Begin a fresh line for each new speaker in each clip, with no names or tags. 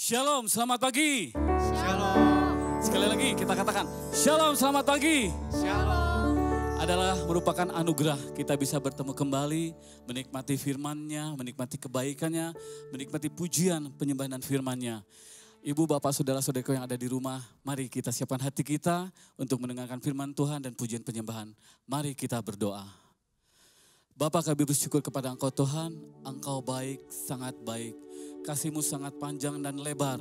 Shalom, selamat pagi.
Shalom.
Sekali lagi kita katakan, Shalom, selamat pagi.
Shalom.
Adalah merupakan anugerah kita bisa bertemu kembali, menikmati firman-Nya, menikmati kebaikannya, menikmati pujian, penyembahan firman-Nya. Ibu, Bapak, Saudara-saudaraku yang ada di rumah, mari kita siapkan hati kita untuk mendengarkan firman Tuhan dan pujian penyembahan. Mari kita berdoa. Bapa, kami bersyukur kepada Engkau Tuhan, Engkau baik, sangat baik. Kasih-Mu sangat panjang dan lebar.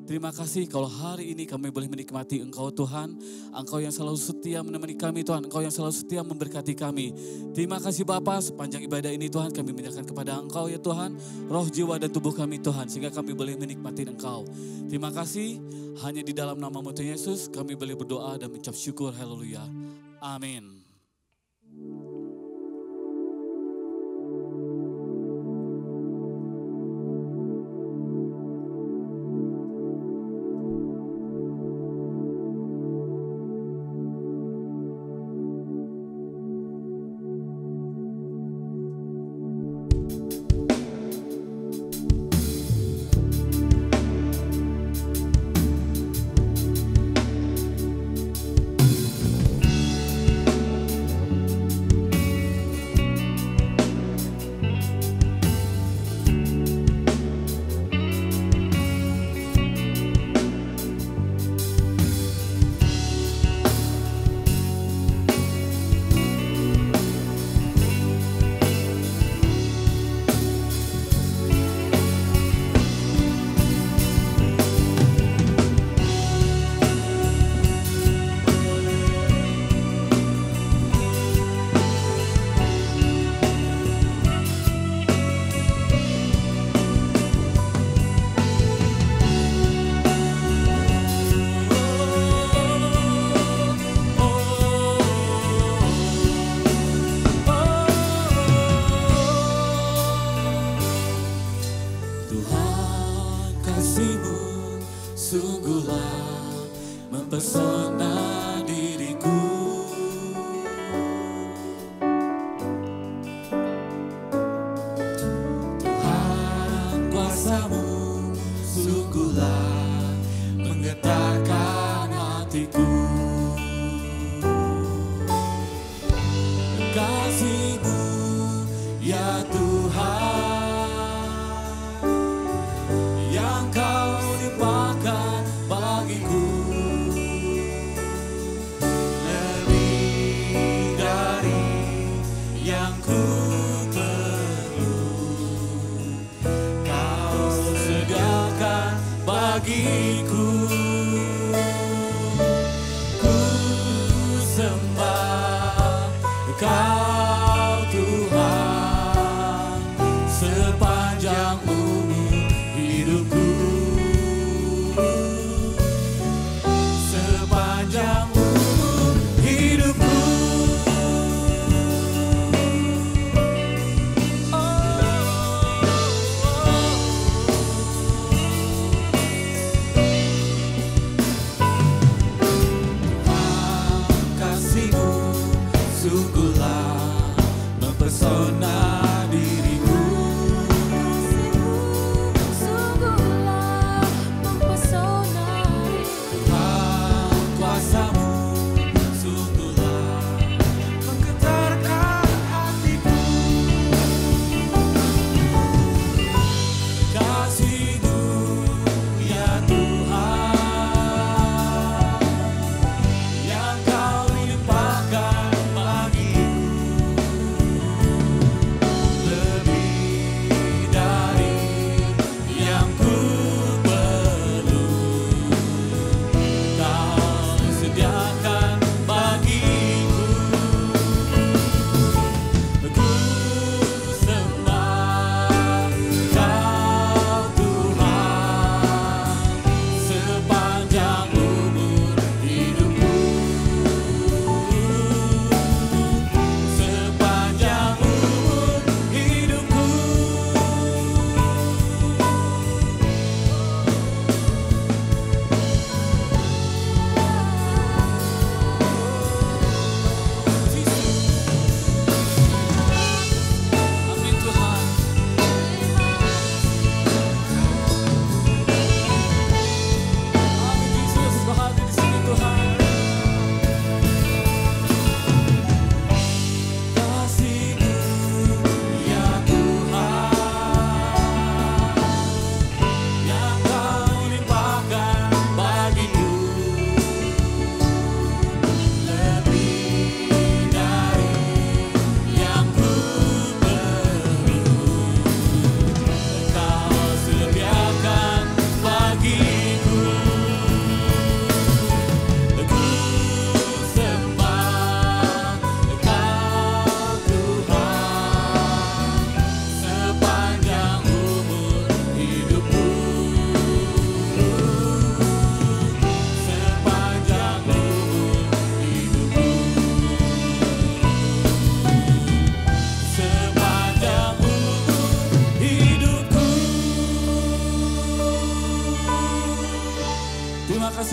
Terima kasih kalau hari ini kami boleh menikmati Engkau Tuhan. Engkau yang selalu setia menemani kami Tuhan. Engkau yang selalu setia memberkati kami. Terima kasih Bapa, sepanjang ibadah ini Tuhan kami menyerahkan kepada Engkau ya Tuhan. Roh, jiwa dan tubuh kami Tuhan, sehingga kami boleh menikmati Engkau. Terima kasih, hanya di dalam nama-Mu Tuhan Yesus kami boleh berdoa dan mengucap syukur. Haleluya. Amin.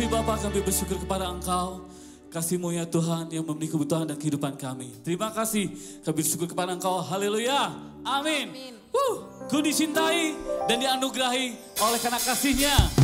kasih Bapa, kami bersyukur kepada Engkau. Kasih-Mu ya Tuhan yang memenuhi kebutuhan dan kehidupan kami. Terima kasih, kami bersyukur kepada Engkau. Haleluya. Amin. Ku dicintai dan dianugerahi oleh karena kasih-Nya.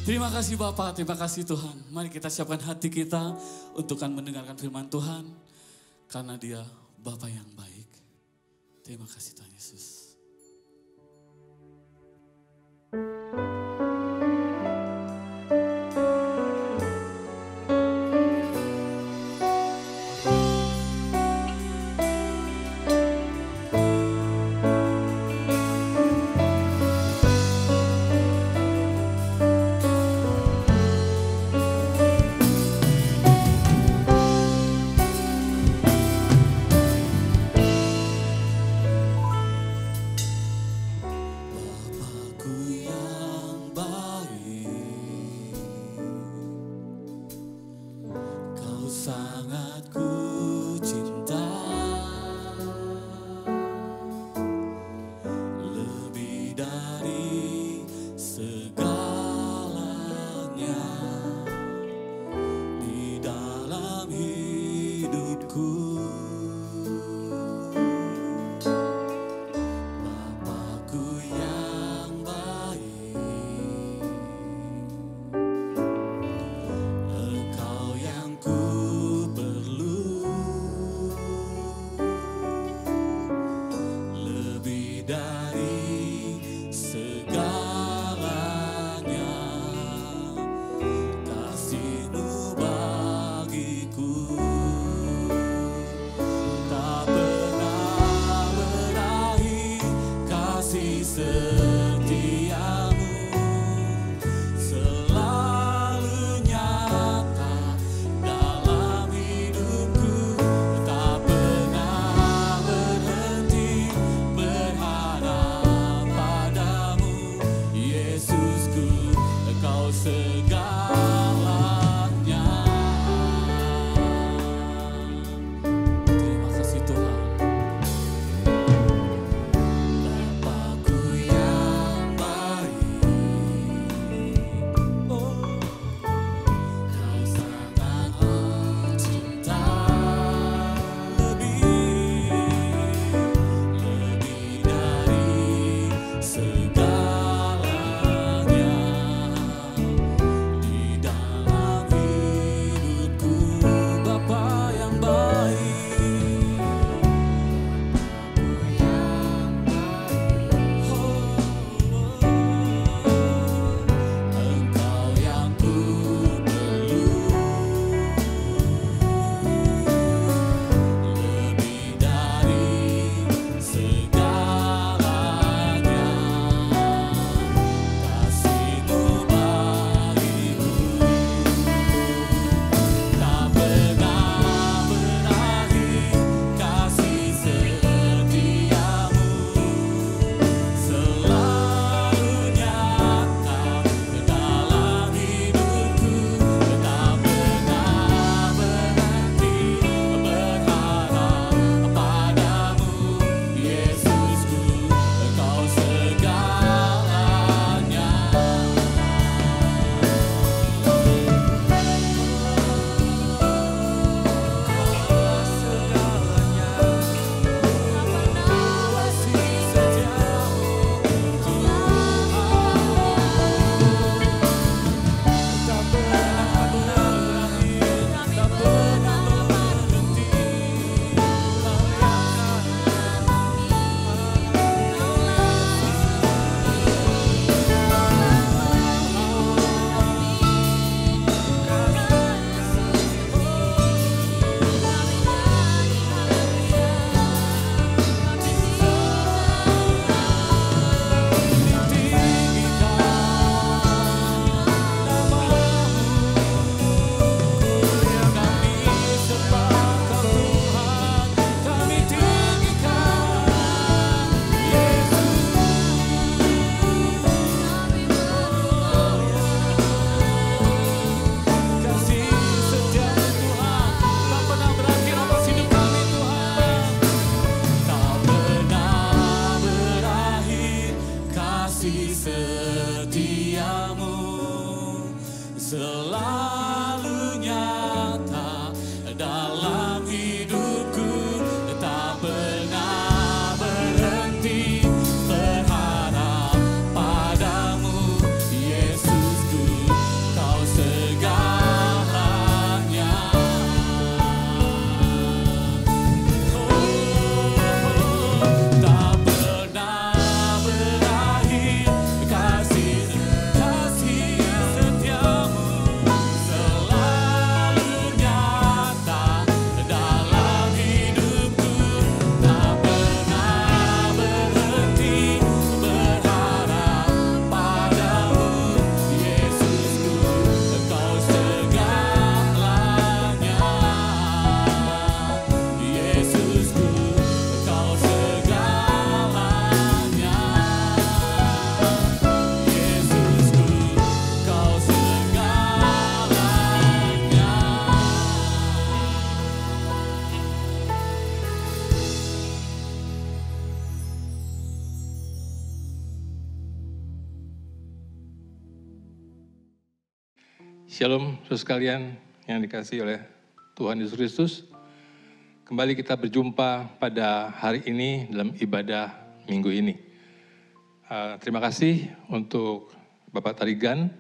Terima kasih Bapak, terima kasih Tuhan. Mari kita siapkan hati kita untuk mendengarkan firman Tuhan. Karena Dia Bapa yang baik. Terima kasih Tuhan Yesus. sangat ku cinta, lebih dari segalanya di dalam hidupku. Bapakku yang baik, Engkau yang ku perlu.
Shalom, saudara sekalian yang dikasihi oleh Tuhan Yesus Kristus. Kembali kita berjumpa pada hari ini dalam ibadah minggu ini. Terima kasih untuk Bapak Tarigan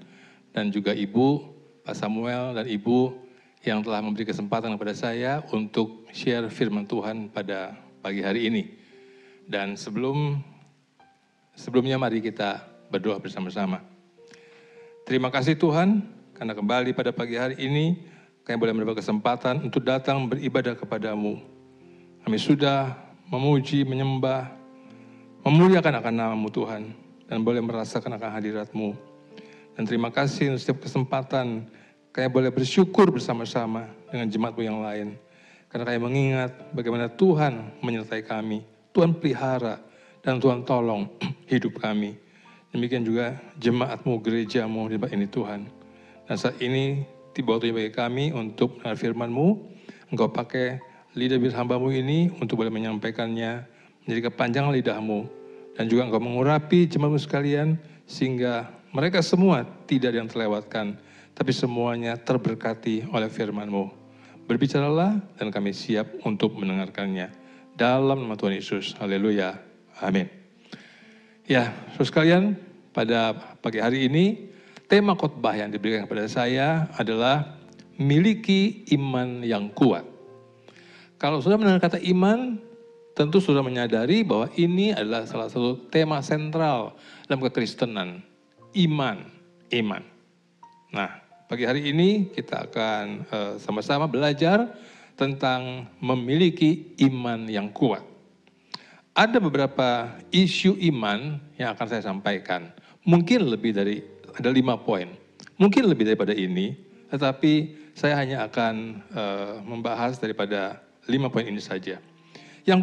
dan juga Ibu, Pak Samuel dan Ibu yang telah memberi kesempatan kepada saya untuk share firman Tuhan pada pagi hari ini. Dan sebelumnya mari kita berdoa bersama-sama. Terima kasih Tuhan, karena kembali pada pagi hari ini, kami boleh mendapat kesempatan untuk datang beribadah kepadamu. Kami sudah memuji, menyembah, memuliakan akan nama-Mu Tuhan, dan boleh merasakan akan hadirat-Mu. Dan terima kasih untuk setiap kesempatan, kami boleh bersyukur bersama-sama dengan jemaat-Mu yang lain. Karena kami mengingat bagaimana Tuhan menyertai kami, Tuhan pelihara, dan Tuhan tolong hidup kami. Demikian juga jemaat-Mu, gereja-Mu di tempat ini Tuhan. Dan saat ini tiba waktunya bagi kami untuk mendengar firman-Mu. Engkau pakai lidah hamba-Mu ini untuk boleh menyampaikannya menjadi kepanjangan lidah-Mu. Dan juga Engkau mengurapi jemaat-Mu sekalian sehingga mereka semua tidak ada yang terlewatkan, tapi semuanya terberkati oleh firman-Mu. Berbicaralah dan kami siap untuk mendengarkannya. Dalam nama Tuhan Yesus. Haleluya. Amin. Ya, saudara sekalian, pada pagi hari ini tema khotbah yang diberikan kepada saya adalah miliki iman yang kuat. Kalau sudah mendengar kata iman, tentu sudah menyadari bahwa ini adalah salah satu tema sentral dalam kekristenan. Iman. Nah, pagi hari ini kita akan sama-sama belajar tentang memiliki iman yang kuat. Ada beberapa isu iman yang akan saya sampaikan. Mungkin ada 5 poin. Mungkin lebih daripada ini, tetapi saya hanya akan membahas daripada 5 poin ini saja. Poin yang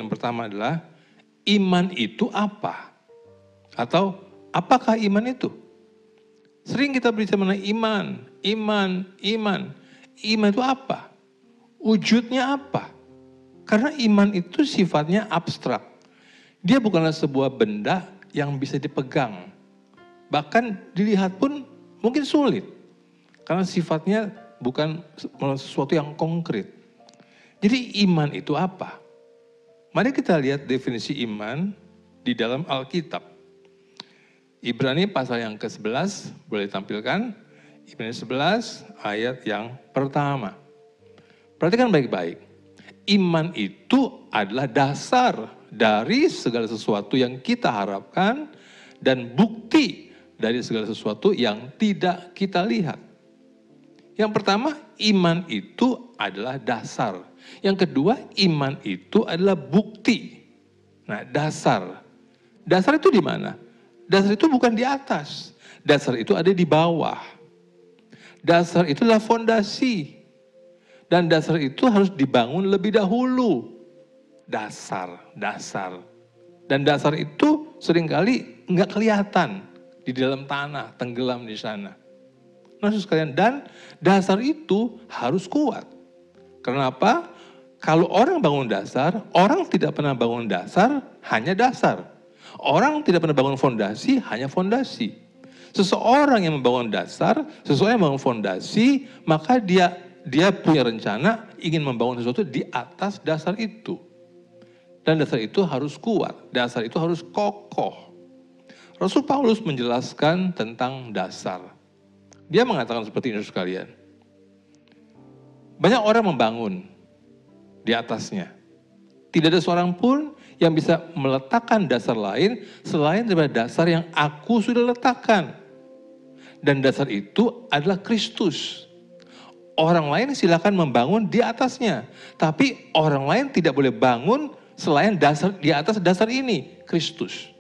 pertama adalah, iman itu apa? Atau, apakah iman itu? Sering kita berbicara mengenai iman. Iman itu apa? Wujudnya apa? Karena iman itu sifatnya abstrak. Dia bukanlah sebuah benda yang bisa dipegang. Bahkan dilihat pun mungkin sulit. Karena sifatnya bukan sesuatu yang konkret. Jadi iman itu apa? Mari kita lihat definisi iman di dalam Alkitab. Ibrani pasal yang ke-11, boleh ditampilkan. Ibrani 11 ayat yang pertama. Perhatikan baik-baik. Iman itu adalah dasar dari segala sesuatu yang kita harapkan dan bukti dari segala sesuatu yang tidak kita lihat. Yang pertama, iman itu adalah dasar. Yang kedua, iman itu adalah bukti. Nah, dasar. Dasar itu di mana? Dasar itu bukan di atas. Dasar itu ada di bawah. Dasar itu adalah fondasi. Dan dasar itu harus dibangun lebih dahulu. Dasar. Dan dasar itu seringkali nggak kelihatan di dalam tanah, tenggelam di sana. Nah, sekalian, dan dasar itu harus kuat. Kenapa? Kalau orang bangun dasar, orang tidak pernah bangun dasar, hanya dasar. Orang tidak pernah bangun fondasi, hanya fondasi. Seseorang yang membangun dasar, seseorang yang membangun fondasi, maka dia punya rencana ingin membangun sesuatu di atas dasar itu. Dan dasar itu harus kuat, dasar itu harus kokoh. Rasul Paulus menjelaskan tentang dasar. Dia mengatakan seperti ini sekalian. Banyak orang membangun di atasnya. Tidak ada seorang pun yang bisa meletakkan dasar lain selain daripada dasar yang aku sudah letakkan. Dan dasar itu adalah Kristus. Orang lain silakan membangun di atasnya. Tapi orang lain tidak boleh bangun selain dasar di atas dasar ini, Kristus.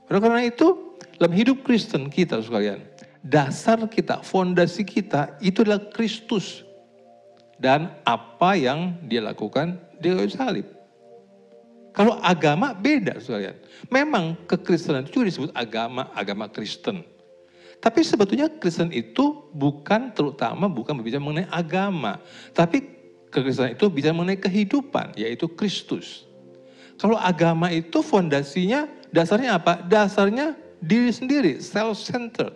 Karena itu, dalam hidup Kristen kita sekalian, dasar kita, fondasi kita itu adalah Kristus. Dan apa yang dia lakukan di kayu salib. Kalau agama beda sekalian. Memang kekristenan itu juga disebut agama Kristen. Tapi sebetulnya Kristen itu bukan berbicara mengenai agama. Tapi kekristenan itu bicara mengenai kehidupan, yaitu Kristus. Kalau agama itu fondasinya, dasarnya apa? Dasarnya diri sendiri, self-centered.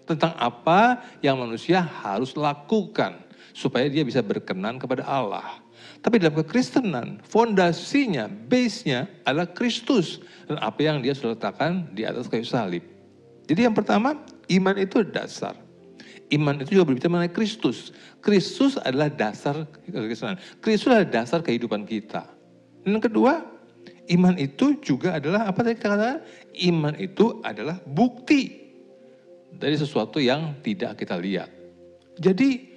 Tentang apa yang manusia harus lakukan supaya dia bisa berkenan kepada Allah. Tapi dalam kekristenan, fondasinya, base-nya adalah Kristus. Dan apa yang dia sudah letakkan di atas kayu salib. Jadi yang pertama, iman itu dasar. Iman itu juga berbicara mengenai Kristus. Kristus adalah dasar kekristenan. Kristus adalah dasar kehidupan kita. Dan yang kedua, iman itu juga adalah, apa tadi kita katakan? Iman itu adalah bukti dari sesuatu yang tidak kita lihat. Jadi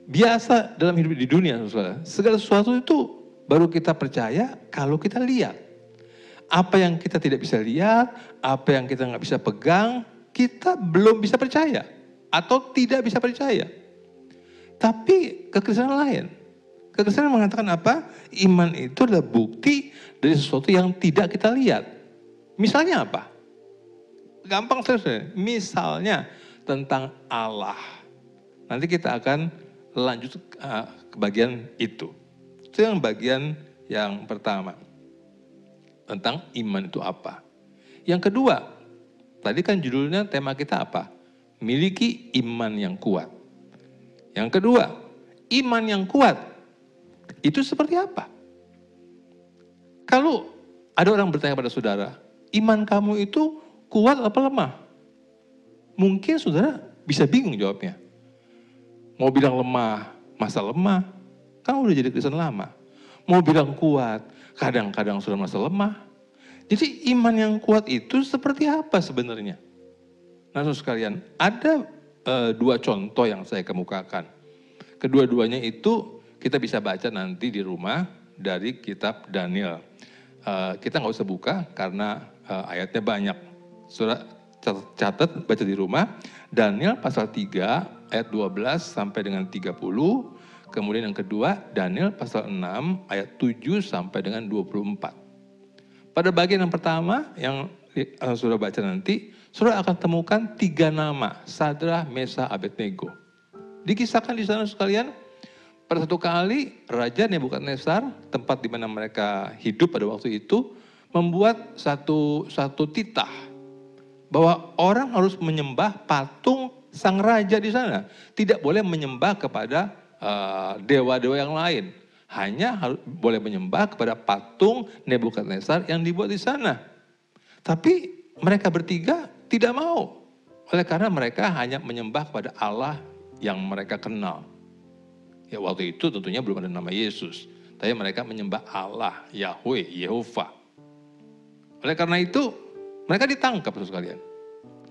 biasa dalam hidup di dunia, saudara, segala sesuatu itu baru kita percaya kalau kita lihat. Apa yang kita tidak bisa lihat, apa yang kita nggak bisa pegang, kita belum bisa percaya atau tidak bisa percaya. Tapi kekristenan lain. Kekristenan mengatakan apa? Iman itu adalah bukti dari sesuatu yang tidak kita lihat. Misalnya apa? Gampang saja. Misalnya tentang Allah. Nanti kita akan lanjut ke bagian itu. Itu yang bagian yang pertama. Tentang iman itu apa. Yang kedua, tadi kan judulnya tema kita apa? Miliki iman yang kuat. Yang kedua, iman yang kuat itu seperti apa? Kalau ada orang bertanya pada saudara, iman kamu itu kuat apa lemah? Mungkin saudara bisa bingung jawabnya. Mau bilang lemah, masa lemah? Kan udah jadi Kristen lama. Mau bilang kuat, kadang-kadang sudah merasa lemah. Jadi iman yang kuat itu seperti apa sebenarnya? Nah, saudara sekalian, ada dua contoh yang saya kemukakan. Kedua-duanya itu kita bisa baca nanti di rumah dari kitab Daniel. Kita nggak usah buka karena ayatnya banyak. Saudara catat, baca di rumah. Daniel pasal 3 ayat 12 sampai dengan 30. Kemudian yang kedua, Daniel pasal 6 ayat 7 sampai dengan 24. Pada bagian yang pertama yang saudara baca nanti, saudara akan temukan 3 nama, Sadrah, Mesah, Abednego. Dikisahkan di sana sekalian, pada satu kali Raja Nebukadnezar, tempat di mana mereka hidup pada waktu itu, membuat satu titah bahwa orang harus menyembah patung sang raja di sana. Tidak boleh menyembah kepada dewa-dewa yang lain. Hanya boleh menyembah kepada patung Nebukadnezar yang dibuat di sana. Tapi mereka bertiga tidak mau. Oleh karena mereka hanya menyembah kepada Allah yang mereka kenal. Ya waktu itu tentunya belum ada nama Yesus. Tapi mereka menyembah Allah, Yahweh, Yehova. Oleh karena itu mereka ditangkap sekalian.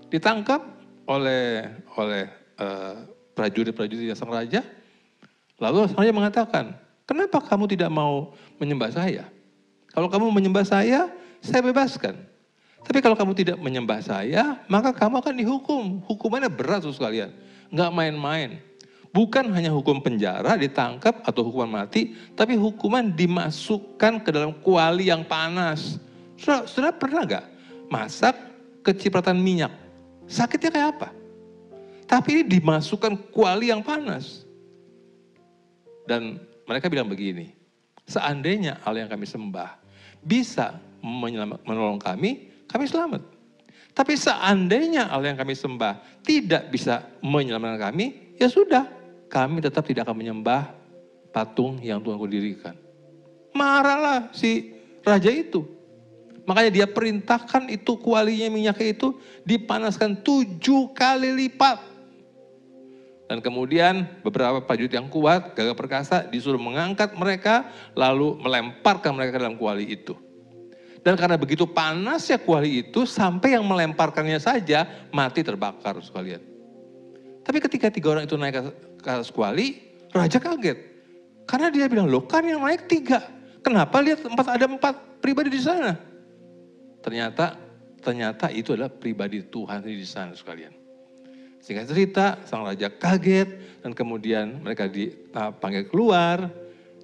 Ditangkap oleh prajurit-prajurit sang raja. Lalu sang raja mengatakan, kenapa kamu tidak mau menyembah saya? Kalau kamu menyembah saya bebaskan. Tapi kalau kamu tidak menyembah saya, maka kamu akan dihukum. Hukumannya berat sekalian. Nggak main-main. Bukan hanya hukum penjara, ditangkap atau hukuman mati, tapi hukuman dimasukkan ke dalam kuali yang panas. Saudara pernah nggak masak kecipratan minyak? Sakitnya kayak apa? Tapi ini dimasukkan kuali yang panas. Dan mereka bilang begini, seandainya Allah yang kami sembah bisa menolong kami selamat. Tapi seandainya Allah yang kami sembah tidak bisa menyelamatkan kami, ya sudah, kami tetap tidak akan menyembah patung yang Tuhan dirikan. Marahlah si raja itu. Makanya dia perintahkan itu kualinya minyaknya itu dipanaskan 7 kali lipat. Dan kemudian beberapa prajurit yang kuat, gagah perkasa disuruh mengangkat mereka lalu melemparkan mereka ke dalam kuali itu. Dan karena begitu panasnya kuali itu sampai yang melemparkannya saja mati terbakar sekalian. Tapi ketika 3 orang itu naik ke atas kuali, raja kaget. Karena dia bilang, loh kan yang naik 3. Kenapa lihat ada 4 pribadi di sana? Ternyata itu adalah pribadi Tuhan di sana sekalian. Singkat cerita, sang raja kaget dan kemudian mereka dipanggil keluar.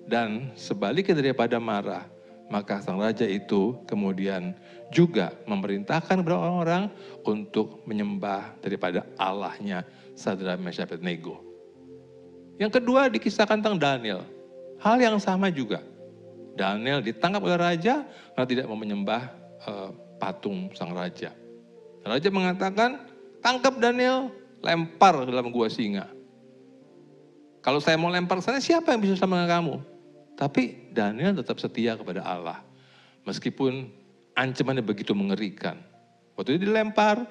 Dan sebaliknya daripada marah, maka sang raja itu kemudian juga memerintahkan kepada orang-orang untuk menyembah daripada Allahnya Sadrah, Mesah, Abednego. Yang kedua dikisahkan tentang Daniel. Hal yang sama juga. Daniel ditangkap oleh raja karena tidak mau menyembah patung sang raja. Raja mengatakan, tangkap Daniel, lempar ke dalam gua singa. Kalau saya mau lempar ke sana, siapa yang bisa sama dengan kamu? Tapi Daniel tetap setia kepada Allah. Meskipun ancamannya begitu mengerikan. Waktu itu dilempar,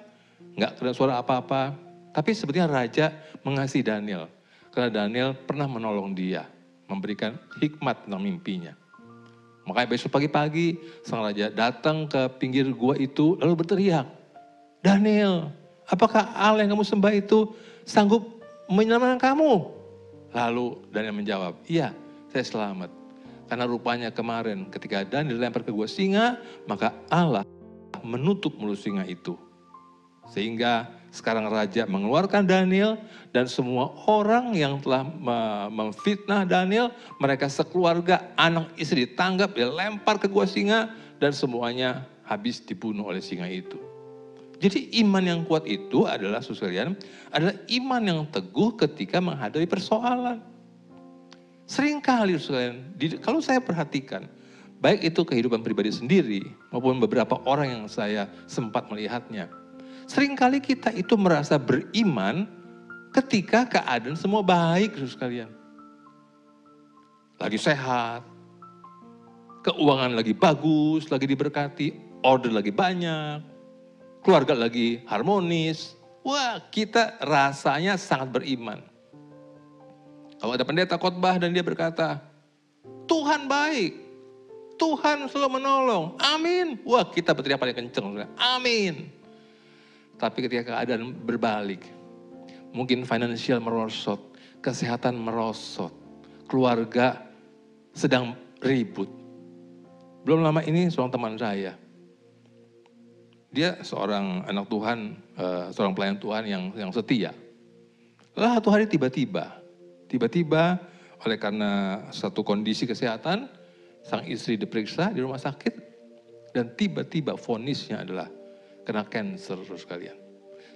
nggak ada suara apa-apa. Tapi sepertinya raja mengasihi Daniel. Karena Daniel pernah menolong dia. Memberikan hikmat tentang mimpinya. Makanya besok pagi-pagi sang raja datang ke pinggir gua itu lalu berteriak, Daniel, apakah Allah yang kamu sembah itu sanggup menyelamatkan kamu? Lalu Daniel menjawab, iya saya selamat. Karena rupanya kemarin ketika Daniel dilempar ke gua singa, maka Allah menutup mulut singa itu. Sehingga sekarang raja mengeluarkan Daniel dan semua orang yang telah memfitnah Daniel, mereka sekeluarga, anak istri ditangkap, dilempar ke gua singa dan semuanya habis dibunuh oleh singa itu. Jadi iman yang kuat itu adalah, saudara sekalian, adalah iman yang teguh ketika menghadapi persoalan. Seringkali, saudara sekalian, kalau saya perhatikan, baik itu kehidupan pribadi sendiri maupun beberapa orang yang saya sempat melihatnya, seringkali kita itu merasa beriman ketika keadaan semua baik, saudara sekalian. Lagi sehat, keuangan lagi bagus, lagi diberkati, order lagi banyak, keluarga lagi harmonis. Wah, kita rasanya sangat beriman. Kalau ada pendeta khotbah dan dia berkata, Tuhan baik, Tuhan selalu menolong, amin. Wah, kita berteriak paling kenceng, amin. Tapi ketika keadaan berbalik, mungkin finansial merosot, kesehatan merosot, keluarga sedang ribut. Belum lama ini seorang teman saya, dia seorang anak Tuhan, seorang pelayan Tuhan yang setia. Lalu satu hari tiba-tiba oleh karena satu kondisi kesehatan, sang istri diperiksa di rumah sakit dan tiba-tiba vonisnya adalah kena kanker, saudara sekalian.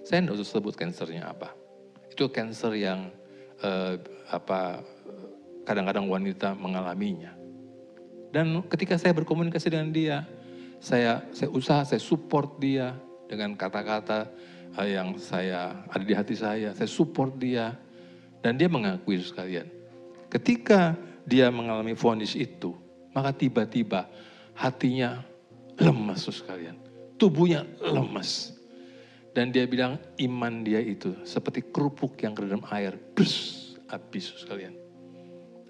Saya tidak usah sebut kansernya apa. Itu kanker yang kadang-kadang wanita mengalaminya. Dan ketika saya berkomunikasi dengan dia, saya support dia dengan kata-kata yang ada di hati saya support dia. Dan dia mengakui sekalian, ketika dia mengalami vonis itu, maka tiba-tiba hatinya lemas sekalian, tubuhnya lemas. Dan dia bilang iman dia itu seperti kerupuk yang kerendam air, habis sekalian.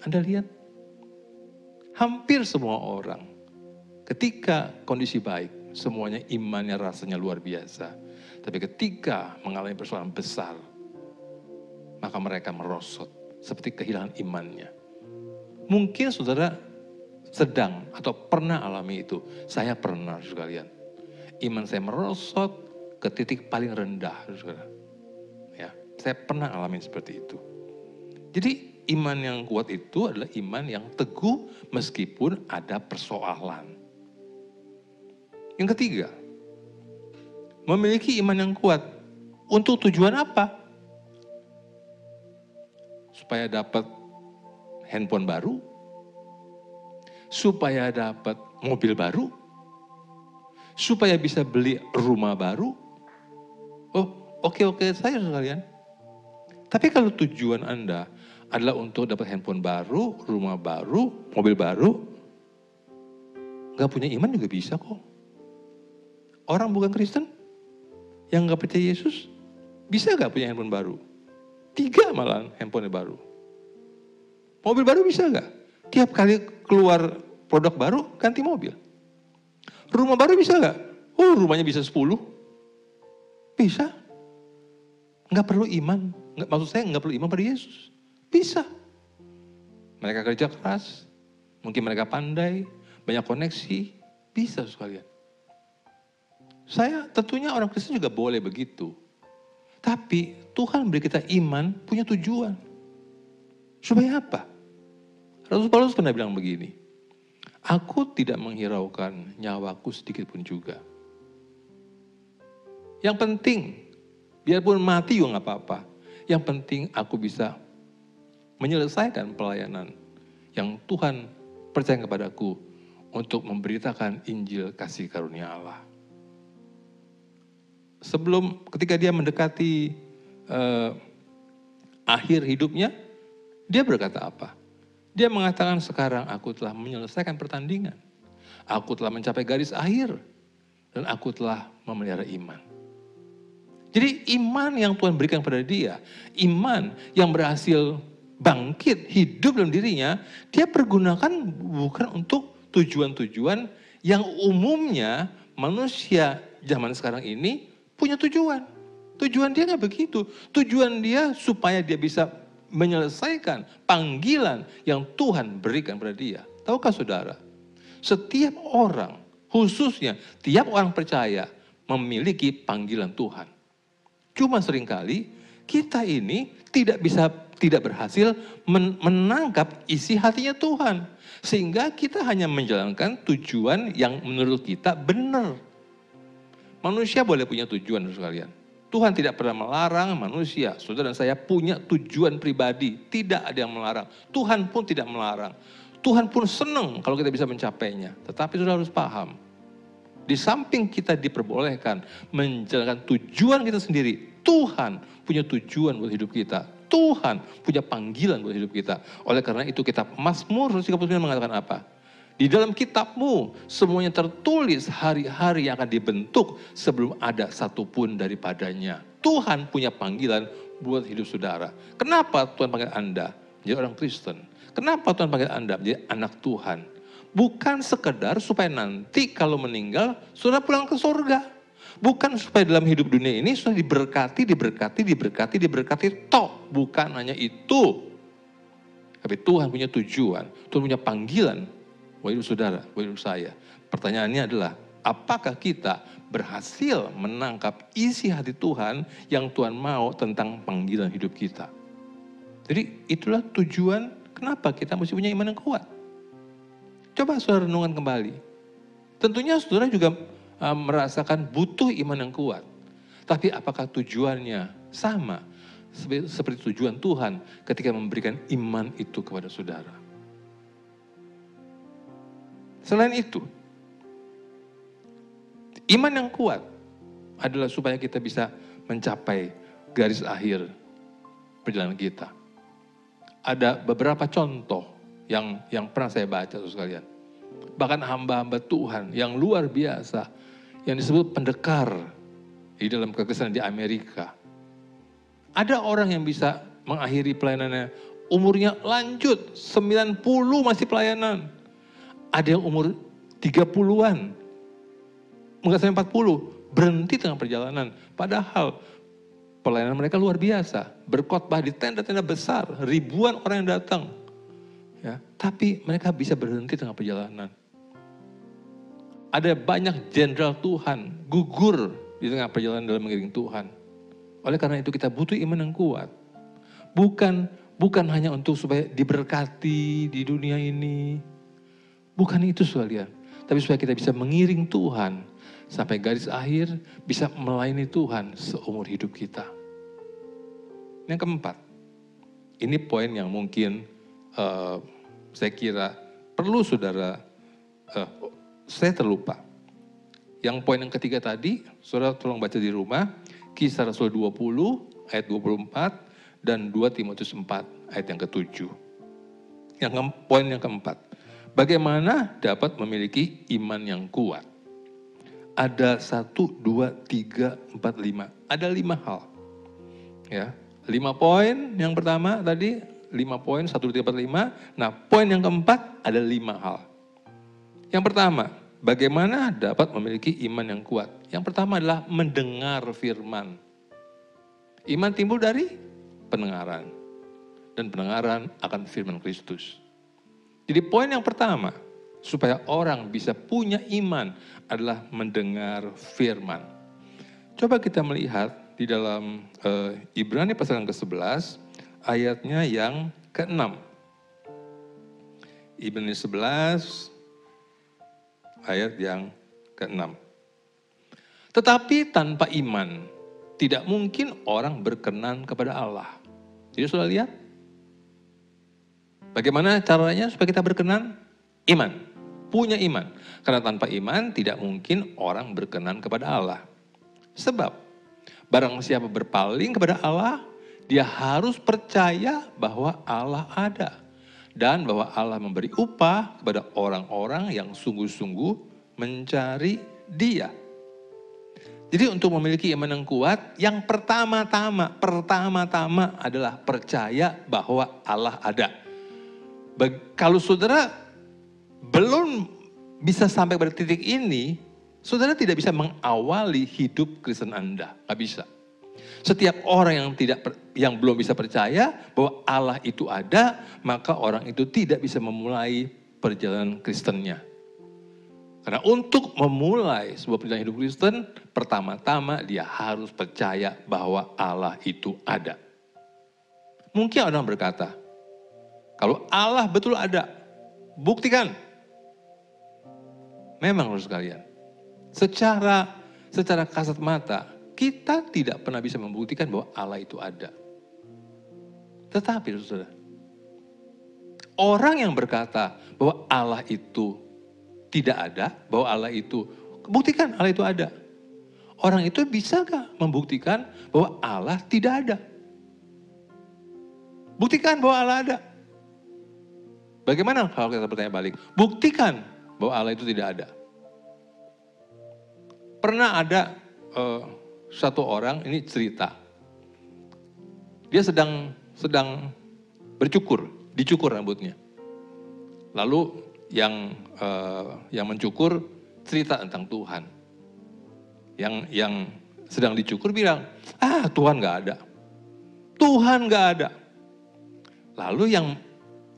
Anda lihat, hampir semua orang ketika kondisi baik, semuanya imannya rasanya luar biasa. Tapi ketika mengalami persoalan besar, maka mereka merosot seperti kehilangan imannya. Mungkin saudara sedang atau pernah alami itu. Saya pernah, sekalian. Iman saya merosot ke titik paling rendah, saudara. Ya, saya pernah alami seperti itu. Jadi iman yang kuat itu adalah iman yang teguh meskipun ada persoalan. Yang ketiga, memiliki iman yang kuat untuk tujuan apa? Supaya dapat handphone baru, supaya dapat mobil baru, supaya bisa beli rumah baru. Oh, oke saya sekalian. Tapi kalau tujuan Anda adalah untuk dapat handphone baru, rumah baru, mobil baru, gak punya iman juga bisa kok. Orang bukan Kristen, yang gak percaya Yesus, bisa gak punya handphone baru? 3 malahan handphone baru. Mobil baru bisa gak? Tiap kali keluar produk baru, ganti mobil. Rumah baru bisa gak? Oh, rumahnya bisa 10. Bisa. Gak perlu iman. Maksud saya gak perlu iman pada Yesus. Bisa. Mereka kerja keras. Mungkin mereka pandai. Banyak koneksi. Bisa sekalian. Saya tentunya orang Kristen juga boleh begitu. Tapi Tuhan beri kita iman punya tujuan. Supaya apa? Rasul Paulus pernah bilang begini. Aku tidak menghiraukan nyawaku sedikit pun juga. Yang penting, biarpun mati juga gak apa-apa. Yang penting aku bisa menyelesaikan pelayanan yang Tuhan percaya kepadaku untuk memberitakan Injil kasih karunia Allah. Ketika dia mendekati akhir hidupnya, dia berkata apa? Dia mengatakan, sekarang aku telah menyelesaikan pertandingan. Aku telah mencapai garis akhir. Dan aku telah memelihara iman. Jadi iman yang Tuhan berikan kepada dia, iman yang berhasil bangkit, hidup dalam dirinya, dia pergunakan bukan untuk tujuan-tujuan yang umumnya manusia zaman sekarang ini punya tujuan. Tujuan dia nggak begitu. Tujuan dia supaya dia bisa menyelesaikan panggilan yang Tuhan berikan kepada dia. Tahukah saudara, setiap orang, khususnya tiap orang percaya memiliki panggilan Tuhan. Cuma seringkali kita ini tidak berhasil menangkap isi hatinya Tuhan. Sehingga kita hanya menjalankan tujuan yang menurut kita benar. Manusia boleh punya tujuan, sekalian. Tuhan tidak pernah melarang manusia, saudara dan saya punya tujuan pribadi. Tidak ada yang melarang. Tuhan pun tidak melarang. Tuhan pun senang kalau kita bisa mencapainya. Tetapi saudara harus paham, di samping kita diperbolehkan menjalankan tujuan kita sendiri, Tuhan punya tujuan buat hidup kita. Tuhan punya panggilan buat hidup kita. Oleh karena itu kitab Mazmur 139 mengatakan apa? Di dalam kitabmu semuanya tertulis hari-hari yang akan dibentuk sebelum ada satupun daripadanya. Tuhan punya panggilan buat hidup saudara. Kenapa Tuhan panggil Anda menjadi orang Kristen? Kenapa Tuhan panggil Anda menjadi anak Tuhan? Bukan sekedar supaya nanti kalau meninggal saudara pulang ke surga. Bukan supaya dalam hidup dunia ini sudah diberkati, toh. Bukan hanya itu. Tapi Tuhan punya tujuan, Tuhan punya panggilan buat hidup saudara, buat hidup saya. Pertanyaannya adalah, apakah kita berhasil menangkap isi hati Tuhan yang Tuhan mau tentang panggilan hidup kita? Jadi itulah tujuan kenapa kita mesti punya iman yang kuat. Coba saudara renungan kembali. Tentunya saudara juga merasakan butuh iman yang kuat. Tapi apakah tujuannya sama seperti tujuan Tuhan ketika memberikan iman itu kepada saudara? Selain itu, iman yang kuat adalah supaya kita bisa mencapai garis akhir perjalanan kita. Ada beberapa contoh yang pernah saya baca, sekalian. Bahkan hamba-hamba Tuhan yang luar biasa, yang disebut pendekar di dalam kekristenan di Amerika. Ada orang yang bisa mengakhiri pelayanannya, umurnya lanjut, 90 masih pelayanan. Ada yang umur 30-an, mungkin sampai 40, berhenti tengah perjalanan. Padahal pelayanan mereka luar biasa, berkhotbah di tenda-tenda besar, ribuan orang yang datang. Ya, tapi mereka bisa berhenti tengah perjalanan. Ada banyak jenderal Tuhan gugur di tengah perjalanan dalam mengiring Tuhan. Oleh karena itu kita butuh iman yang kuat. Bukan hanya untuk supaya diberkati di dunia ini. Bukan itu sekalian. Tapi supaya kita bisa mengiring Tuhan sampai garis akhir, bisa melayani Tuhan seumur hidup kita. Yang keempat, ini poin yang mungkin saya kira perlu saudara, saya terlupa. Yang poin yang ketiga tadi, saudara tolong baca di rumah, Kisah Rasul 20 ayat 24 dan 2 Timotius 4 ayat yang ke-7. Poin yang keempat, bagaimana dapat memiliki iman yang kuat? Ada 1, 2, 3, 4, 5. Ada 5 hal. Ya, 5 poin. Yang pertama tadi 5 poin, 1, 2, 3, 4, 5. Nah, poin yang keempat ada 5 hal. Yang pertama, bagaimana dapat memiliki iman yang kuat? Yang pertama adalah mendengar firman. Iman timbul dari pendengaran. Dan pendengaran akan firman Kristus. Jadi poin yang pertama, supaya orang bisa punya iman adalah mendengar firman. Coba kita melihat di dalam Ibrani pasal yang ke-11, ayatnya yang ke-6. Ibrani 11, ayat yang ke-6. Tetapi tanpa iman, tidak mungkin orang berkenan kepada Allah. Jadi sudah lihat? Bagaimana caranya supaya kita berkenan? Iman. Punya iman. Karena tanpa iman tidak mungkin orang berkenan kepada Allah. Sebab barang siapa berpaling kepada Allah, Dia harus percaya bahwa Allah ada. Dan bahwa Allah memberi upah kepada orang-orang yang sungguh-sungguh mencari Dia. Jadi untuk memiliki iman yang kuat, yang pertama-tama adalah percaya bahwa Allah ada. Kalau saudara belum bisa sampai pada titik ini, saudara tidak bisa mengawali hidup Kristen Anda. Gak bisa. Setiap orang yang belum bisa percaya bahwa Allah itu ada, maka orang itu tidak bisa memulai perjalanan Kristennya. Karena untuk memulai sebuah perjalanan hidup Kristen, pertama-tama dia harus percaya bahwa Allah itu ada. Mungkin orang berkata, kalau Allah betul ada, buktikan. Memang harus sekalian. Secara kasat mata, kita tidak pernah bisa membuktikan bahwa Allah itu ada. Tetapi saudara, orang yang berkata bahwa Allah itu tidak ada, bahwa Allah itu, buktikan Allah itu ada. Orang itu bisakah membuktikan bahwa Allah tidak ada? Buktikan bahwa Allah ada. Bagaimana kalau kita bertanya balik? Buktikan bahwa Allah itu tidak ada. Pernah ada satu orang, ini cerita. Dia sedang dicukur rambutnya. Lalu yang mencukur cerita tentang Tuhan. Yang sedang dicukur bilang, Tuhan gak ada. Tuhan gak ada. Lalu yang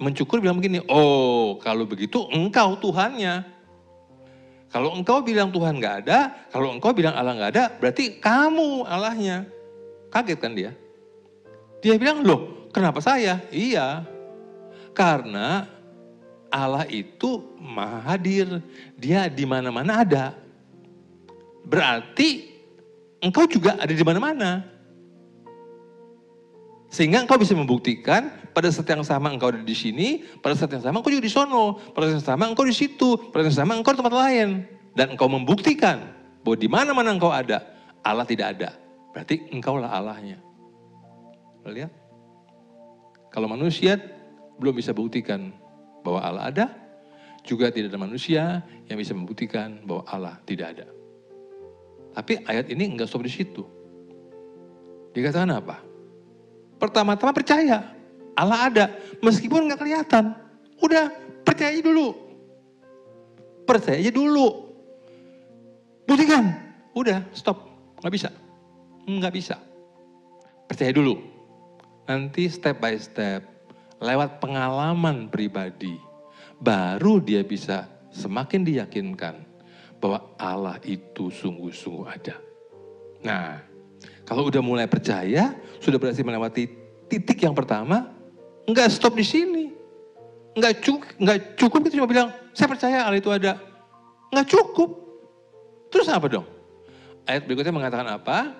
mencukur bilang begini, oh kalau begitu engkau Tuhannya. Kalau engkau bilang Tuhan gak ada, kalau engkau bilang Allah gak ada, berarti kamu Allahnya. Kaget kan dia? Dia bilang, loh kenapa saya? Iya, karena Allah itu maha hadir. Dia di mana-mana ada. Berarti engkau juga ada di mana-mana. Sehingga engkau bisa membuktikan pada saat yang sama engkau ada di sini, pada saat yang sama engkau juga di sono, pada saat yang sama engkau di situ, pada saat yang sama engkau di tempat lain. Dan engkau membuktikan bahwa di mana-mana engkau ada, Allah tidak ada. Berarti engkaulah Allahnya. Lihat. Kalau manusia belum bisa buktikan bahwa Allah ada, juga tidak ada manusia yang bisa membuktikan bahwa Allah tidak ada. Tapi ayat ini enggak stop di situ. Dikatakan apa? Pertama-tama percaya Allah ada, meskipun nggak kelihatan. Udah, percaya aja dulu. Percaya aja dulu. Buktikan. Udah, stop. Nggak bisa. Nggak bisa. Percaya dulu. Nanti step by step, lewat pengalaman pribadi, baru dia bisa semakin diyakinkan bahwa Allah itu sungguh-sungguh ada. Nah, kalau udah mulai percaya, sudah berhasil melewati titik yang pertama, enggak stop di sini. Enggak cukup kita cuma bilang, saya percaya Allah itu ada. Enggak cukup. Terus apa dong? Ayat berikutnya mengatakan apa?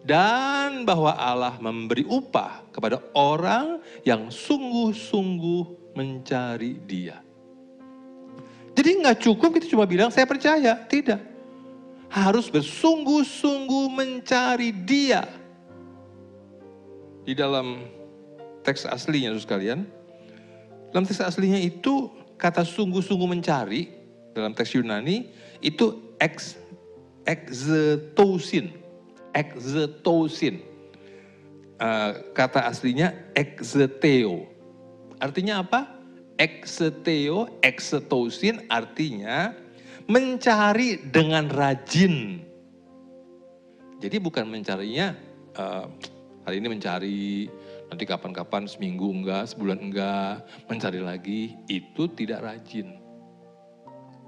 Dan bahwa Allah memberi upah kepada orang yang sungguh-sungguh mencari Dia. Jadi enggak cukup kita cuma bilang, saya percaya. Tidak. Harus bersungguh-sungguh mencari Dia. Di dalam teks aslinya, saudara sekalian, dalam teks aslinya itu kata sungguh-sungguh mencari, dalam teks Yunani, itu exetosin. Kata aslinya exeteo. Artinya apa? Exetosin artinya mencari dengan rajin. Jadi bukan mencarinya hari ini mencari, nanti kapan-kapan seminggu enggak, sebulan enggak, mencari lagi, itu tidak rajin.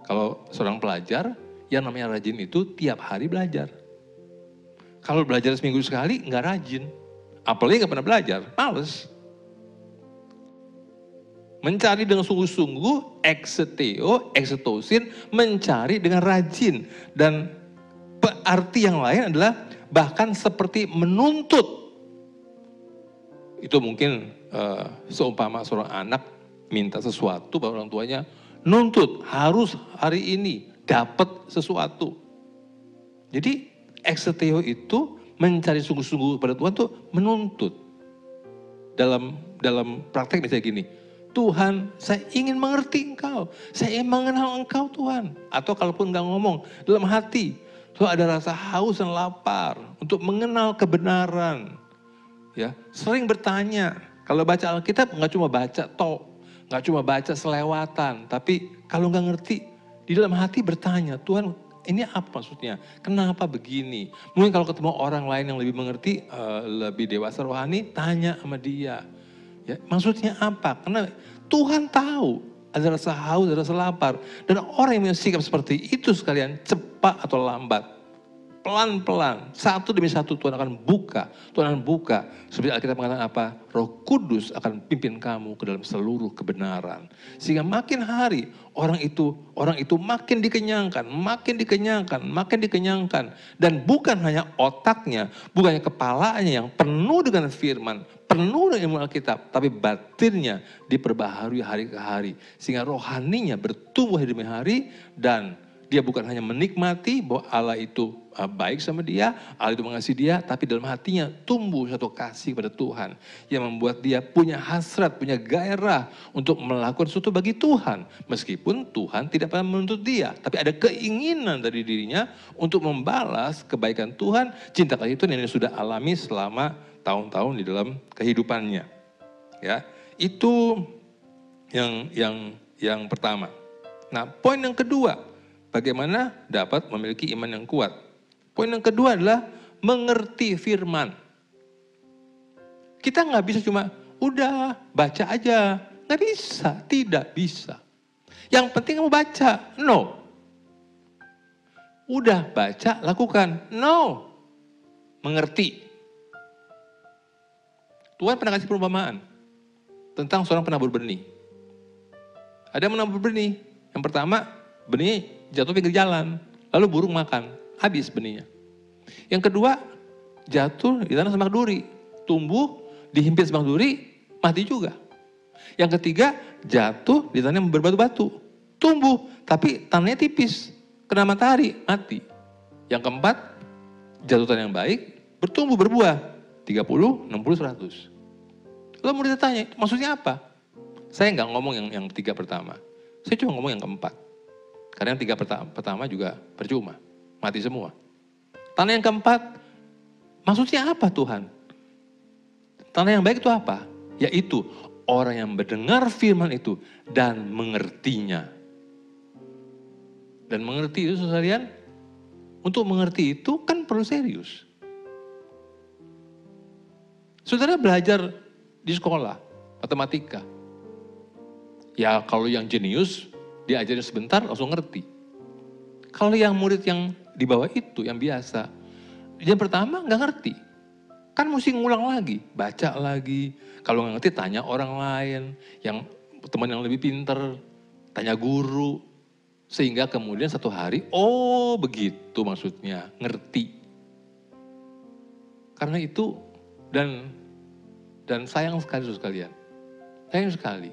Kalau seorang pelajar, yang namanya rajin itu tiap hari belajar. Kalau belajar seminggu sekali, enggak rajin. Apalagi enggak pernah belajar, males. Mencari dengan sungguh-sungguh, exetosin, mencari dengan rajin. Dan arti yang lain adalah bahkan seperti menuntut. Itu mungkin seumpama seorang anak minta sesuatu pada orang tuanya, nuntut, harus hari ini dapat sesuatu. Jadi exeteo itu mencari sungguh-sungguh pada Tuhan itu menuntut. dalam praktek misalnya gini, Tuhan, saya ingin mengerti Engkau, saya ingin mengenal Engkau Tuhan. Atau kalaupun nggak ngomong, dalam hati, Tuhan ada rasa haus dan lapar untuk mengenal kebenaran. Ya, sering bertanya. Kalau baca Alkitab nggak cuma baca nggak cuma baca selewatan, tapi kalau nggak ngerti, di dalam hati bertanya, Tuhan, ini apa maksudnya? Kenapa begini? Mungkin kalau ketemu orang lain yang lebih mengerti, lebih dewasa rohani, tanya sama dia. Ya, maksudnya apa? Karena Tuhan tahu ada rasa haus, ada rasa lapar. Dan orang yang punya sikap seperti itu sekalian, cepat atau lambat, pelan-pelan, satu demi satu Tuhan akan buka. Tuhan akan buka. Seperti Alkitab mengatakan apa? Roh Kudus akan pimpin kamu ke dalam seluruh kebenaran. Sehingga makin hari orang itu makin dikenyangkan, makin dikenyangkan, makin dikenyangkan. Dan bukan hanya otaknya, bukan hanya kepalanya yang penuh dengan firman, penuh dengan ilmu Alkitab, tapi batinnya diperbaharui hari ke hari. Sehingga rohaninya bertumbuh hari demi hari dan dia bukan hanya menikmati bahwa Allah itu baik sama dia, Allah itu mengasihi dia, tapi dalam hatinya tumbuh satu kasih pada Tuhan yang membuat dia punya hasrat, punya gairah untuk melakukan sesuatu bagi Tuhan. Meskipun Tuhan tidak pernah menuntut dia, tapi ada keinginan dari dirinya untuk membalas kebaikan Tuhan, cinta kasih Tuhan yang dia sudah alami selama tahun-tahun di dalam kehidupannya. Ya, itu yang pertama. Nah, poin yang kedua, bagaimana dapat memiliki iman yang kuat? Poin yang kedua adalah mengerti firman. Kita nggak bisa cuma udah baca aja, nggak bisa, tidak bisa. Yang penting kamu baca, no. Udah baca, lakukan, no. Mengerti. Tuhan pernah kasih perumpamaan tentang seorang penabur benih. Ada yang menabur benih. Yang pertama, benih jatuh pinggir jalan, lalu burung makan, habis benihnya. Yang kedua, jatuh di tanah semak duri, tumbuh, dihimpit semak duri, mati juga. Yang ketiga, jatuh di tanah yang berbatu-batu, tumbuh, tapi tanahnya tipis, kena matahari, mati. Yang keempat, jatuh tanah yang baik, bertumbuh, berbuah, 30, 60, 100. Lalu mau ditanya, maksudnya apa? Saya nggak ngomong yang tiga pertama, saya cuma ngomong yang keempat. Karena yang tiga pertama juga percuma, mati semua. Tanah yang keempat, maksudnya apa Tuhan? Tanah yang baik itu apa? Yaitu orang yang mendengar firman itu dan mengertinya. Dan mengerti itu sekalian, untuk mengerti itu kan perlu serius. Saudara belajar di sekolah, matematika. Ya kalau yang jenius, diajarin sebentar langsung ngerti. Kalau yang murid yang di bawah itu, yang biasa, yang pertama nggak ngerti. Kan mesti ngulang lagi, baca lagi. Kalau nggak ngerti tanya orang lain, yang teman yang lebih pinter, tanya guru. Sehingga kemudian satu hari, oh begitu maksudnya, ngerti. Karena itu, dan sayang sekali saudara sekalian, sayang sekali.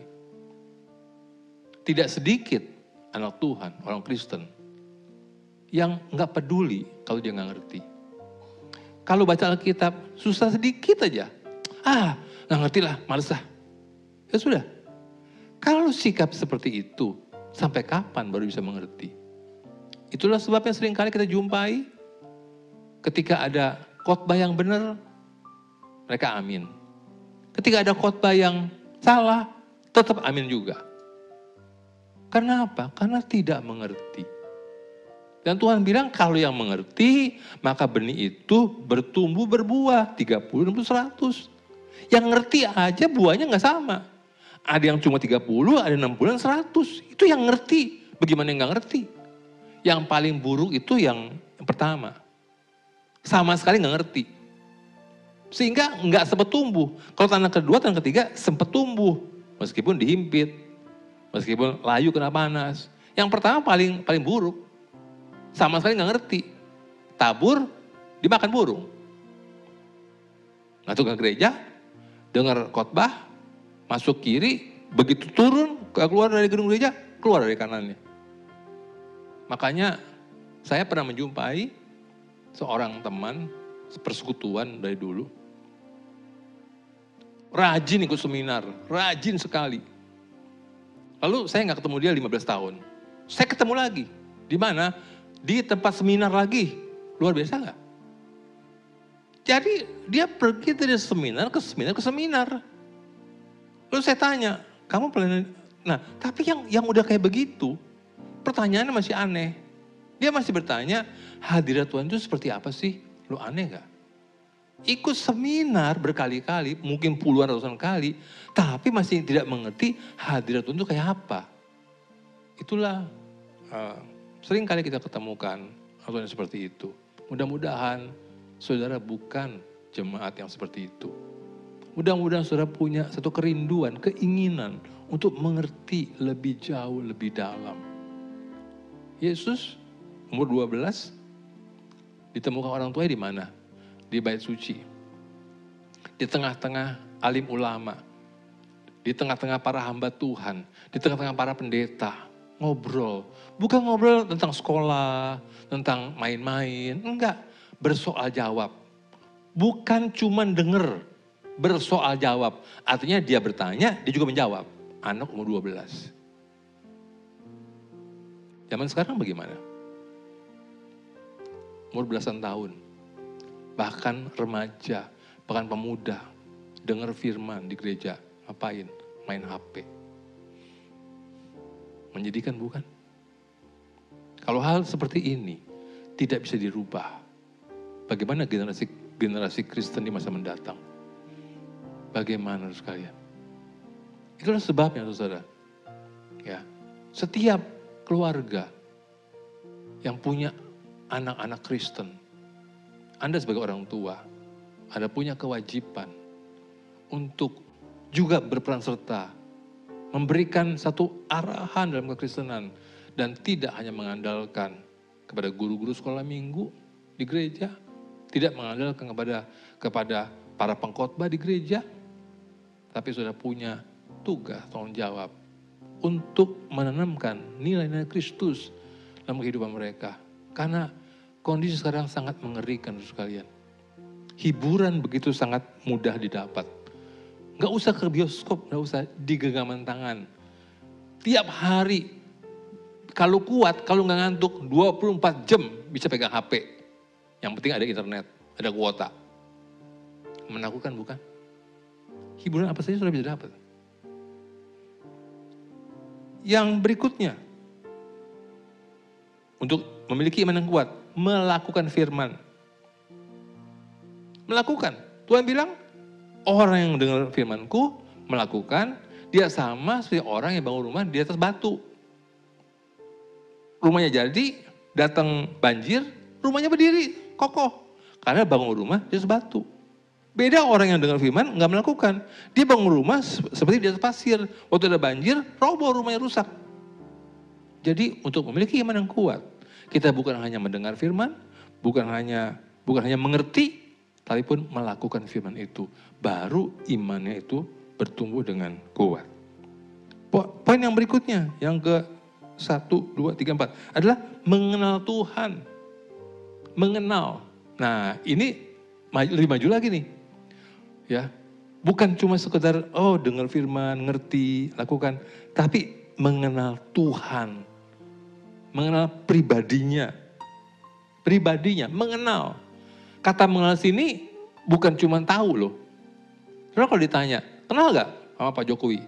Tidak sedikit anak Tuhan, orang Kristen, yang nggak peduli kalau dia nggak ngerti. Kalau baca Alkitab, susah sedikit aja. Nggak ngerti lah, males lah. Ya sudah. Kalau sikap seperti itu, sampai kapan baru bisa mengerti? Itulah sebabnya seringkali kita jumpai, ketika ada khotbah yang benar, mereka amin. Ketika ada khotbah yang salah, tetap amin juga. Karena apa? Karena tidak mengerti. Dan Tuhan bilang kalau yang mengerti, maka benih itu bertumbuh berbuah 30, 60, 100. Yang ngerti aja buahnya gak sama. Ada yang cuma 30, ada 60, 100. Itu yang ngerti. Bagaimana yang gak ngerti? Yang paling buruk itu yang pertama. Sama sekali gak ngerti. Sehingga gak sempat tumbuh. Kalau tanah kedua, tanah ketiga sempat tumbuh. Meskipun dihimpit. Meskipun layu kena panas. Yang pertama paling buruk. Sama sekali gak ngerti. Tabur, dimakan burung. Masuk ke gereja, dengar khotbah, masuk kiri, begitu turun, keluar dari gedung gereja, keluar dari kanannya. Makanya saya pernah menjumpai seorang teman, persekutuan dari dulu. rajin ikut seminar, rajin sekali. Lalu saya nggak ketemu dia 15 tahun. Saya ketemu lagi. Di mana? Di tempat seminar lagi. Luar biasa nggak? Jadi dia pergi dari seminar ke seminar ke seminar. Lalu saya tanya, kamu pelayanan? Nah, tapi yang udah kayak begitu, pertanyaannya masih aneh. Dia masih bertanya, hadirat Tuhan itu seperti apa sih? Lu aneh gak? Ikut seminar berkali-kali, mungkin puluhan ratusan kali, tapi masih tidak mengerti hadirat Tuhan itu kayak apa. Itulah sering kali kita ketemukan hal yang seperti itu. Mudah-mudahan saudara bukan jemaat yang seperti itu. Mudah-mudahan saudara punya satu kerinduan, keinginan untuk mengerti lebih jauh, lebih dalam. Yesus umur 12 ditemukan orang tuanya di mana? Di bait suci. Di tengah-tengah alim ulama. Di tengah-tengah para hamba Tuhan. Di tengah-tengah para pendeta. Ngobrol. Bukan ngobrol tentang sekolah, tentang main-main. Enggak. Bersoal jawab. Bukan cuma denger. Bersoal jawab. Artinya dia bertanya, dia juga menjawab. Anak umur 12. Zaman sekarang bagaimana? Umur belasan tahun. Bahkan remaja, bahkan pemuda. Dengar firman di gereja. Ngapain? Main HP. Menyedihkan bukan? Kalau hal seperti ini tidak bisa dirubah. Bagaimana generasi Kristen di masa mendatang? Bagaimana sekalian? Itulah sebabnya saudara. Ya, setiap keluarga yang punya anak-anak Kristen, Anda sebagai orang tua, Anda punya kewajiban untuk juga berperan serta, memberikan satu arahan dalam kekristenan, dan tidak hanya mengandalkan kepada guru-guru sekolah minggu di gereja, tidak mengandalkan kepada para pengkhotbah di gereja, tapi sudah punya tugas, tanggung jawab untuk menanamkan nilai-nilai Kristus dalam kehidupan mereka. Karena kondisi sekarang sangat mengerikan sekalian. Hiburan begitu sangat mudah didapat. Gak usah ke bioskop, gak usah di genggaman tangan. Tiap hari, kalau kuat, kalau gak ngantuk, 24 jam bisa pegang HP. Yang penting ada internet, ada kuota. Menakutkan bukan? Hiburan apa saja sudah bisa dapat. Yang berikutnya, untuk memiliki iman yang kuat, melakukan firman. Melakukan. Tuhan bilang, orang yang mendengar firmanku, melakukan, dia sama seperti orang yang bangun rumah di atas batu. Rumahnya jadi, datang banjir, rumahnya berdiri, kokoh. Karena bangun rumah di atas batu. Beda orang yang dengar firman, nggak melakukan. Dia bangun rumah seperti di atas pasir. Waktu ada banjir, roboh rumahnya rusak. Jadi untuk memiliki iman yang kuat, kita bukan hanya mendengar firman, bukan hanya mengerti, tapi pun melakukan firman itu. Baru imannya itu bertumbuh dengan kuat. Poin yang berikutnya, yang ke 1, 2, 3, 4 adalah mengenal Tuhan. Mengenal. Nah ini lebih maju lagi nih. Ya, bukan cuma sekedar dengar firman, ngerti, lakukan, tapi mengenal Tuhan. Mengenal pribadinya. Mengenal. Kata mengenal sini bukan cuma tahu loh. Karena kalau ditanya, kenal gak sama Pak Jokowi?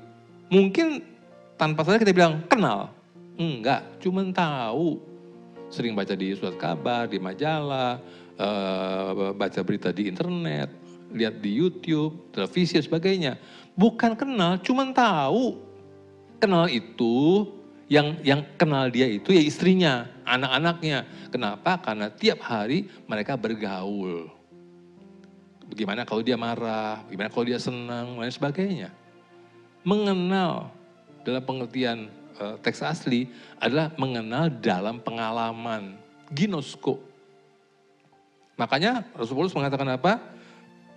Mungkin tanpa sadar kita bilang kenal. Enggak, cuma tahu. Sering baca di surat kabar, di majalah, baca berita di internet, lihat di YouTube, televisi dan sebagainya. Bukan kenal, cuma tahu. Kenal itu, yang kenal dia itu ya istrinya, anak-anaknya. Kenapa? Karena tiap hari mereka bergaul. Bagaimana kalau dia marah, bagaimana kalau dia senang, dan sebagainya. Mengenal dalam pengertian teks asli adalah mengenal dalam pengalaman. Ginosko. Makanya Rasul Paulus mengatakan apa?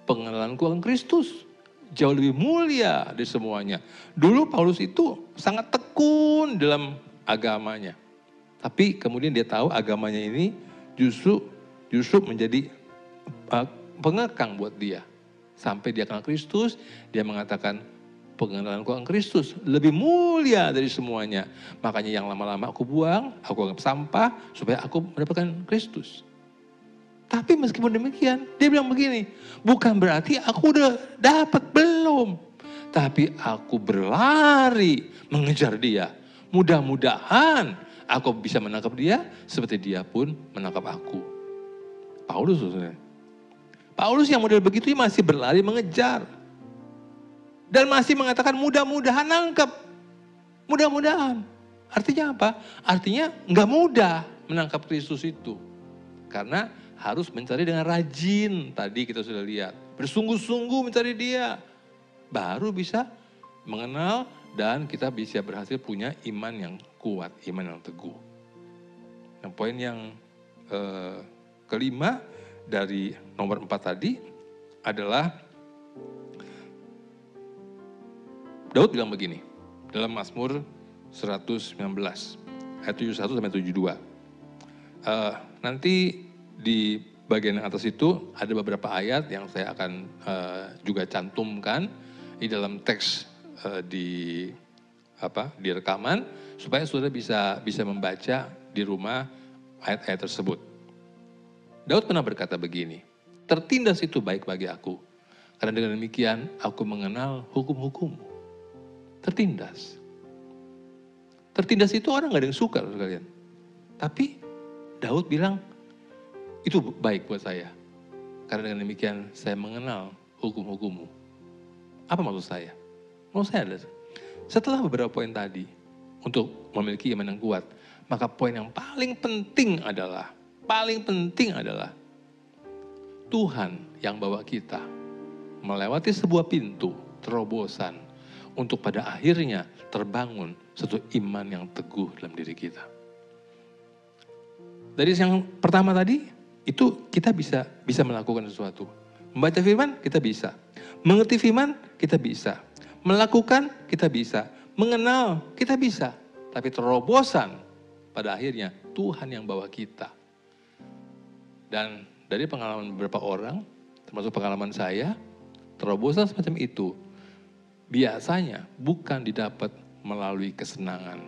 Pengenalanku akan Kristus jauh lebih mulia dari semuanya. Dulu Paulus itu sangat tekun dalam agamanya. Tapi kemudian dia tahu agamanya ini justru menjadi pengekang buat dia. Sampai dia kenal Kristus, dia mengatakan, pengenalanku akan Kristus lebih mulia dari semuanya. Makanya yang lama-lama aku buang, aku anggap sampah, supaya aku mendapatkan Kristus. Tapi meskipun demikian, dia bilang begini, bukan berarti aku udah dapat, belum. Tapi aku berlari mengejar dia. Mudah-mudahan aku bisa menangkap dia, seperti dia pun menangkap aku. Paulus, saudara. Paulus yang model begitu masih berlari mengejar. Dan masih mengatakan mudah-mudahan nangkep. Mudah-mudahan. Artinya apa? Artinya nggak mudah menangkap Kristus itu. Karena harus mencari dengan rajin. Tadi kita sudah lihat. Bersungguh-sungguh mencari dia. Baru bisa mengenal dan kita bisa berhasil punya iman yang kuat. Iman yang teguh. Nah, poin yang kelima dari nomor 4 tadi adalah Daud bilang begini, dalam Mazmur 119, ayat 71 sampai 72. Nanti di bagian atas itu ada beberapa ayat yang saya akan juga cantumkan di dalam teks di rekaman, supaya saudara bisa membaca di rumah ayat-ayat tersebut. Daud pernah berkata begini, tertindas itu baik bagi aku, karena dengan demikian aku mengenal hukum-hukum-Mu. Tertindas. Tertindas itu orang gak ada yang suka sekalian. Tapi Daud bilang, itu baik buat saya. Karena dengan demikian saya mengenal hukum-hukum-Mu. Apa maksud saya? Maksud saya adalah, setelah beberapa poin tadi, untuk memiliki iman yang kuat, maka poin yang paling penting adalah Tuhan yang bawa kita melewati sebuah pintu terobosan untuk pada akhirnya terbangun satu iman yang teguh dalam diri kita. Dari yang pertama tadi, itu kita bisa melakukan sesuatu. Membaca firman, kita bisa. Mengerti firman, kita bisa. Melakukan, kita bisa. Mengenal, kita bisa. Tapi terobosan, pada akhirnya Tuhan yang bawa kita. Dan dari pengalaman beberapa orang, termasuk pengalaman saya, terobosan semacam itu biasanya bukan didapat melalui kesenangan.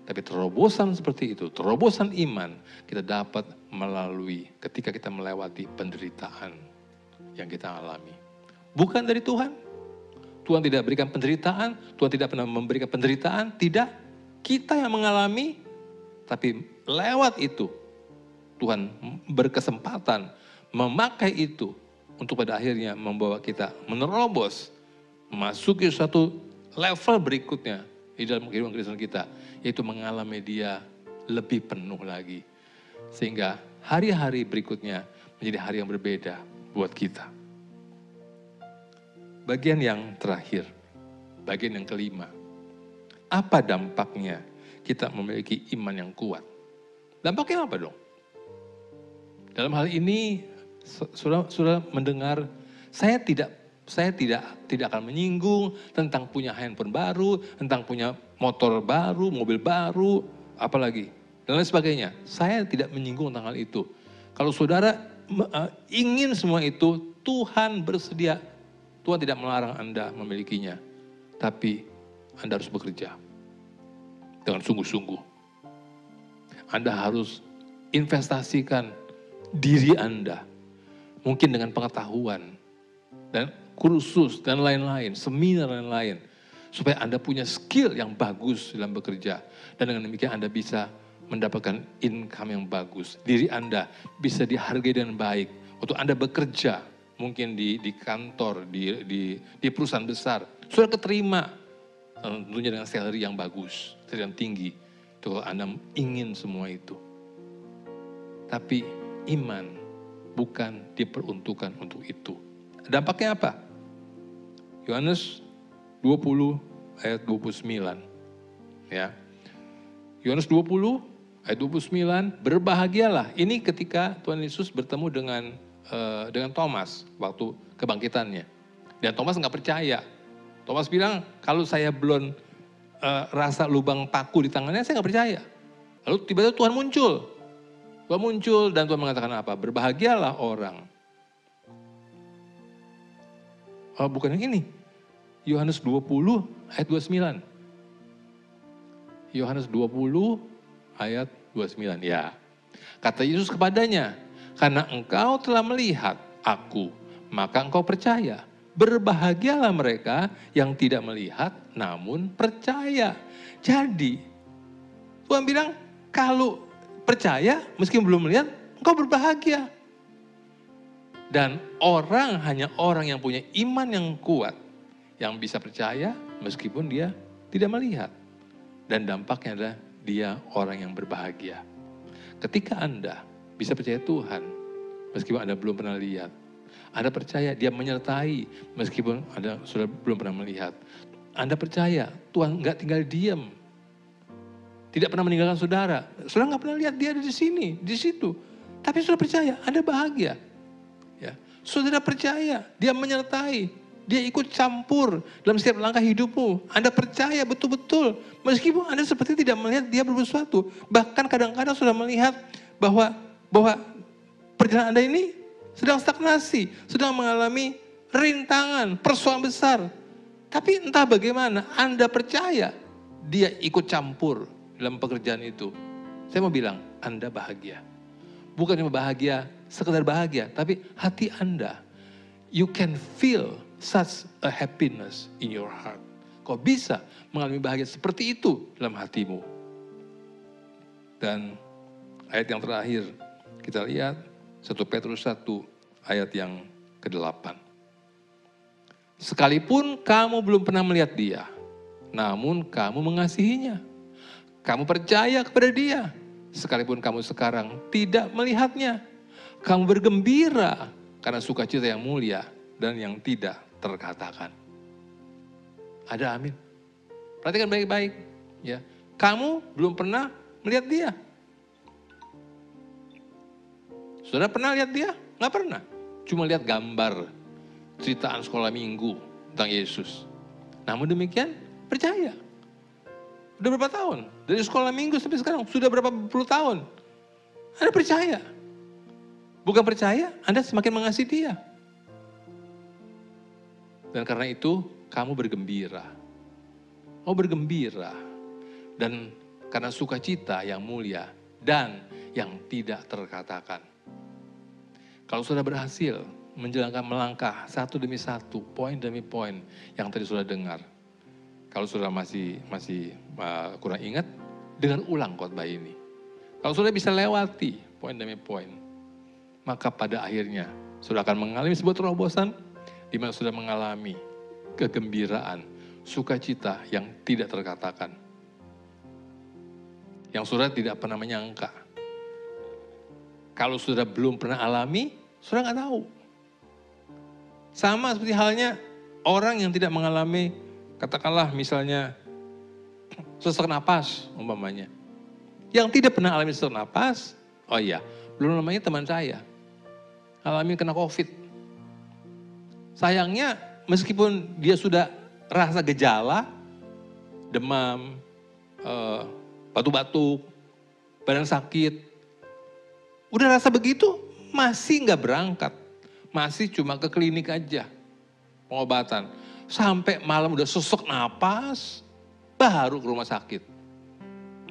Tapi terobosan seperti itu, terobosan iman, kita dapat melalui ketika kita melewati penderitaan yang kita alami. Bukan dari Tuhan. Tuhan tidak berikan penderitaan, Tuhan tidak pernah memberikan penderitaan, tidak. Kita yang mengalami, tapi lewat itu, Tuhan berkesempatan memakai itu untuk pada akhirnya membawa kita menerobos, memasuki suatu level berikutnya di dalam kehidupan Kristen kita, yaitu mengalami dia lebih penuh lagi. Sehingga hari-hari berikutnya menjadi hari yang berbeda buat kita. Bagian yang terakhir, bagian yang kelima. Apa dampaknya kita memiliki iman yang kuat? Dampaknya apa dong? Dalam hal ini, saudara mendengar, saya tidak akan menyinggung tentang punya handphone baru, tentang punya motor baru, mobil baru, apalagi, dan lain sebagainya. Saya tidak menyinggung tentang hal itu. Kalau saudara ingin semua itu, Tuhan bersedia. Tuhan tidak melarang Anda memilikinya. Tapi Anda harus bekerja dengan sungguh-sungguh. Anda harus investasikan diri Anda. Mungkin dengan pengetahuan dan kursus dan lain-lain, seminar dan lain-lain. Supaya Anda punya skill yang bagus dalam bekerja. Dan dengan demikian Anda bisa mendapatkan income yang bagus. Diri Anda bisa dihargai dengan baik. Untuk Anda bekerja, mungkin di kantor, di perusahaan besar. Sudah keterima, tentunya dengan salary yang bagus, salary yang tinggi. Itu kalau Anda ingin semua itu. Tapi iman bukan diperuntukkan untuk itu. Dampaknya apa? Yohanes 20 ayat 29. Ya. Yohanes 20 ayat 29, berbahagialah. Ini ketika Tuhan Yesus bertemu dengan Thomas waktu kebangkitannya. Dan Thomas nggak percaya. Thomas bilang, kalau saya belum rasa lubang paku di tangannya, saya nggak percaya. Lalu tiba-tiba Tuhan muncul. Tuhan muncul dan Tuhan mengatakan apa? Berbahagialah orang bukan yang ini. Yohanes 20 ayat 29. Yohanes 20 ayat 29. Ya. Kata Yesus kepadanya, karena engkau telah melihat aku, maka engkau percaya. Berbahagialah mereka yang tidak melihat namun percaya. Jadi Tuhan bilang, kalau percaya meskipun belum melihat, engkau berbahagia. Dan hanya orang yang punya iman yang kuat, yang bisa percaya meskipun dia tidak melihat. Dan dampaknya adalah dia orang yang berbahagia. Ketika Anda bisa percaya Tuhan, meskipun Anda belum pernah lihat. Anda percaya dia menyertai, meskipun Anda sudah belum pernah melihat. Anda percaya Tuhan nggak tinggal diam. Tidak pernah meninggalkan saudara. Saudara nggak pernah lihat dia ada di sini, di situ. Tapi saudara percaya, Anda bahagia. Ya. Saudara percaya, dia menyertai. Dia ikut campur dalam setiap langkah hidupmu. Anda percaya betul-betul. Meskipun Anda seperti tidak melihat dia berbuat sesuatu. Bahkan kadang-kadang sudah melihat bahwa perjalanan Anda ini sedang stagnasi. Sedang mengalami rintangan, persoalan besar. Tapi entah bagaimana Anda percaya dia ikut campur dalam pekerjaan itu. Saya mau bilang, Anda bahagia. Bukan cuma bahagia, sekedar bahagia. Tapi hati Anda, you can feel such a happiness in your heart. Kau bisa mengalami bahagia seperti itu dalam hatimu. Dan ayat yang terakhir kita lihat 1 Petrus 1 ayat yang ke-8. Sekalipun kamu belum pernah melihat dia, namun kamu mengasihinya. Kamu percaya kepada dia, sekalipun kamu sekarang tidak melihatnya. Kamu bergembira karena sukacita yang mulia dan yang tidak terkatakan. Ada amin. Perhatikan baik-baik. Ya, kamu belum pernah melihat dia. Saudara pernah lihat dia? Nggak pernah. Cuma lihat gambar, ceritaan sekolah minggu tentang Yesus. Namun demikian, percaya. Udah berapa tahun? Dari sekolah minggu sampai sekarang, sudah berapa puluh tahun. Anda percaya. Bukan percaya, Anda semakin mengasihi dia. Dan karena itu, kamu bergembira. Oh bergembira. Dan karena sukacita yang mulia dan yang tidak terkatakan. Kalau sudah berhasil menjalankan melangkah satu demi satu, poin demi poin yang tadi sudah dengar. Kalau sudah masih kurang ingat, dengan ulang khotbah ini. Kalau sudah bisa lewati poin demi poin, maka pada akhirnya sudah akan mengalami sebuah terobosan di mana sudah mengalami kegembiraan, sukacita yang tidak terkatakan. Yang sudah tidak pernah menyangka. Kalau sudah belum pernah alami, sudah nggak tahu. Sama seperti halnya orang yang tidak mengalami, katakanlah misalnya sesak napas umpamanya. Yang tidak pernah alami sesak napas, oh iya, belum namanya teman saya. Alami kena COVID. Sayangnya meskipun dia sudah rasa gejala, demam, batuk-batuk, badan sakit, udah rasa begitu masih nggak berangkat. Masih cuma ke klinik aja, pengobatan. Sampai malam udah sesak napas, baru ke rumah sakit.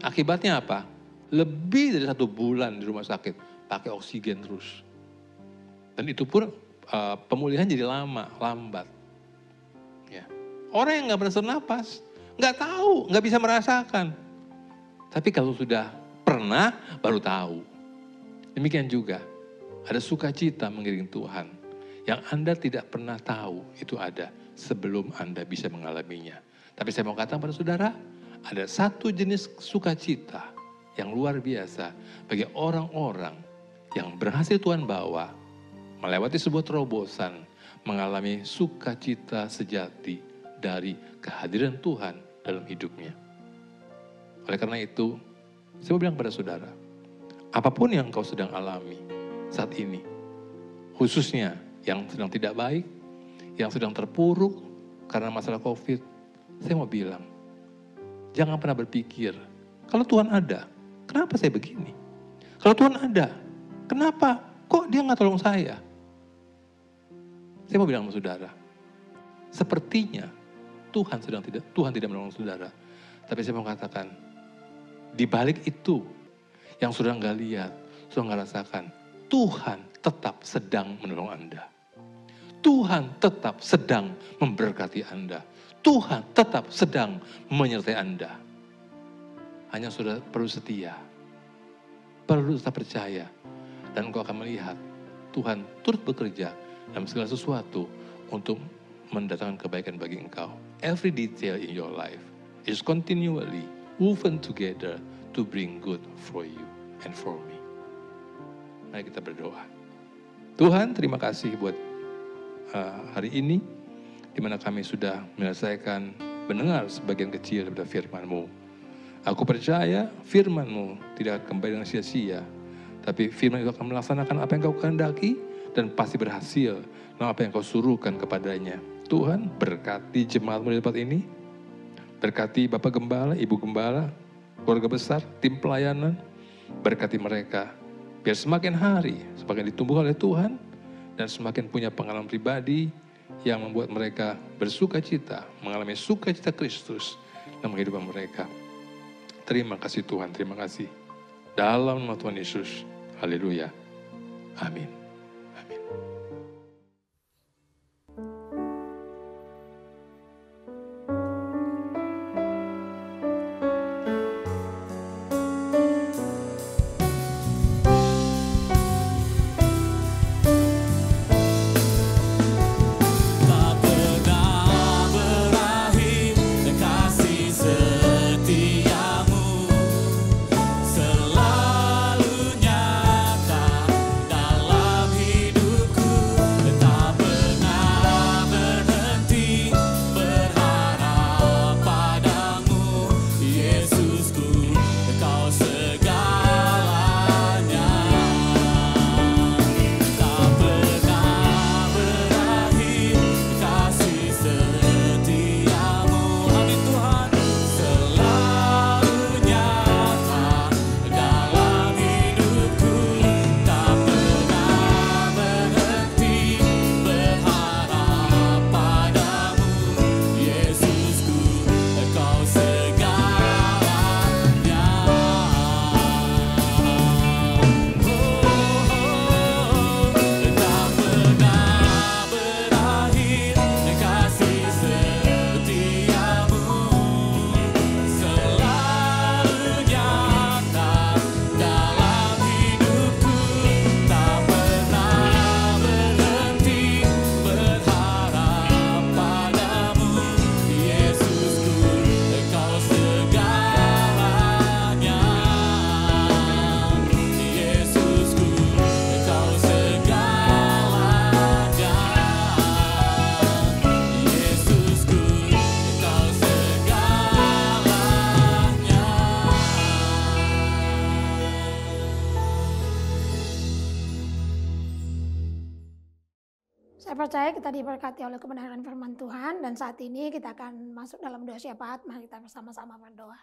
Akibatnya apa? Lebih dari 1 bulan di rumah sakit, pakai oksigen terus. Dan itu pun pemulihan jadi lambat. Ya. Orang yang nggak pernah sesak napas, nggak tahu, nggak bisa merasakan. Tapi kalau sudah pernah, baru tahu. Demikian juga, ada sukacita mengiringi Tuhan yang Anda tidak pernah tahu itu ada sebelum Anda bisa mengalaminya. Tapi saya mau katakan pada saudara, ada satu jenis sukacita yang luar biasa bagi orang-orang yang berhasil Tuhan bawa melewati sebuah terobosan, mengalami sukacita sejati dari kehadiran Tuhan dalam hidupnya. Oleh karena itu, saya mau bilang pada saudara, apapun yang kau sedang alami saat ini, khususnya yang sedang tidak baik, yang sedang terpuruk karena masalah COVID, saya mau bilang, jangan pernah berpikir, kalau Tuhan ada, kenapa saya begini? Kalau Tuhan ada, kenapa? Kok dia nggak tolong saya? Saya mau bilang sama saudara, sepertinya Tuhan tidak menolong saudara. Tapi saya mau katakan, di balik itu yang saudara nggak lihat, saudara nggak rasakan, Tuhan tetap sedang menolong Anda. Tuhan tetap sedang memberkati Anda. Tuhan tetap sedang menyertai Anda. Hanya saudara perlu setia, perlu tetap percaya, dan engkau akan melihat Tuhan turut bekerja dalam segala sesuatu untuk mendatangkan kebaikan bagi engkau. Every detail in your life is continually woven together to bring good for you and for me. Mari kita berdoa. Tuhan, terima kasih buat hari ini, di mana kami sudah menyelesaikan mendengar sebagian kecil daripada firman-Mu. Aku percaya firman-Mu tidak akan kembali dengan sia-sia, tapi firman itu akan melaksanakan apa yang Kau kehendaki dan pasti berhasil dalam apa yang Kau suruhkan kepadanya. Tuhan, berkati jemaat-Mu di tempat ini, berkati Bapak Gembala, Ibu Gembala, keluarga besar, tim pelayanan, berkati mereka, biar semakin hari semakin ditumbuh oleh Tuhan, dan semakin punya pengalaman pribadi yang membuat mereka bersuka cita, mengalami sukacita Kristus dalam kehidupan mereka. Terima kasih Tuhan, terima kasih. Dalam nama Tuhan Yesus, haleluya, amin. Amin.
Saya percaya kita diberkati oleh kebenaran firman Tuhan, dan saat ini kita akan masuk dalam doa syafaat. Mari kita bersama-sama berdoa.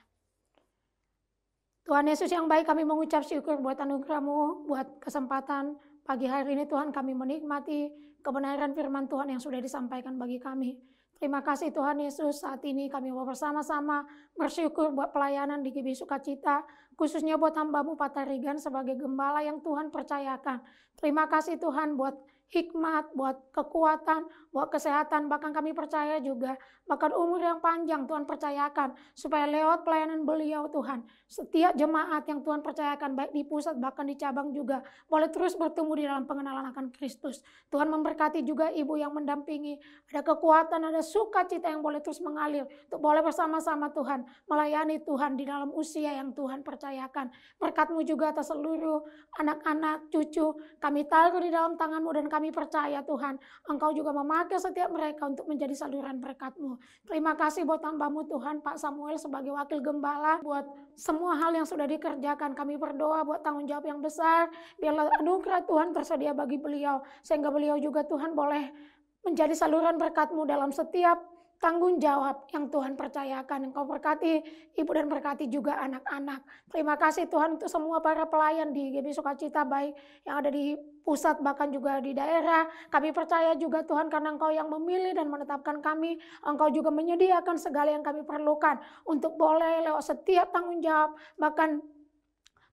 Tuhan Yesus yang baik, kami mengucap syukur buat anugerah-Mu, buat kesempatan pagi hari ini Tuhan kami menikmati kebenaran firman Tuhan yang sudah disampaikan bagi kami. Terima kasih Tuhan Yesus, saat ini kami mau bersama-sama bersyukur buat pelayanan di GBI Sukacita, khususnya buat hamba-Mu Pak Tarigan sebagai gembala yang Tuhan percayakan. Terima kasih Tuhan buat hikmat, buat kekuatan, buat kesehatan, bahkan kami percaya juga bahkan umur yang panjang Tuhan percayakan, supaya lewat pelayanan beliau Tuhan, setiap jemaat yang Tuhan percayakan baik di pusat bahkan di cabang juga boleh terus bertumbuh di dalam pengenalan akan Kristus. Tuhan memberkati juga ibu yang mendampingi, ada kekuatan, ada sukacita yang boleh terus mengalir untuk boleh bersama-sama Tuhan melayani Tuhan di dalam usia yang Tuhan percayakan. Berkat-Mu juga atas seluruh anak-anak, cucu, kami taruh di dalam tangan-Mu, dan kami percaya Tuhan Engkau juga memakai setiap mereka untuk menjadi saluran berkat-Mu. Terima kasih buat hamba-Mu Tuhan Pak Samuel sebagai wakil gembala, buat semua hal yang sudah dikerjakan. Kami berdoa buat tanggung jawab yang besar, biarlah anugerah Tuhan tersedia bagi beliau, sehingga beliau juga Tuhan boleh menjadi saluran berkat-Mu dalam setiap tanggung jawab yang Tuhan percayakan. Engkau berkati ibu dan berkati juga anak-anak. Terima kasih Tuhan untuk semua para pelayan di GBI Sukacita, baik yang ada di pusat bahkan juga di daerah. Kami percaya juga Tuhan, karena Engkau yang memilih dan menetapkan kami, Engkau juga menyediakan segala yang kami perlukan untuk boleh lewat setiap tanggung jawab, bahkan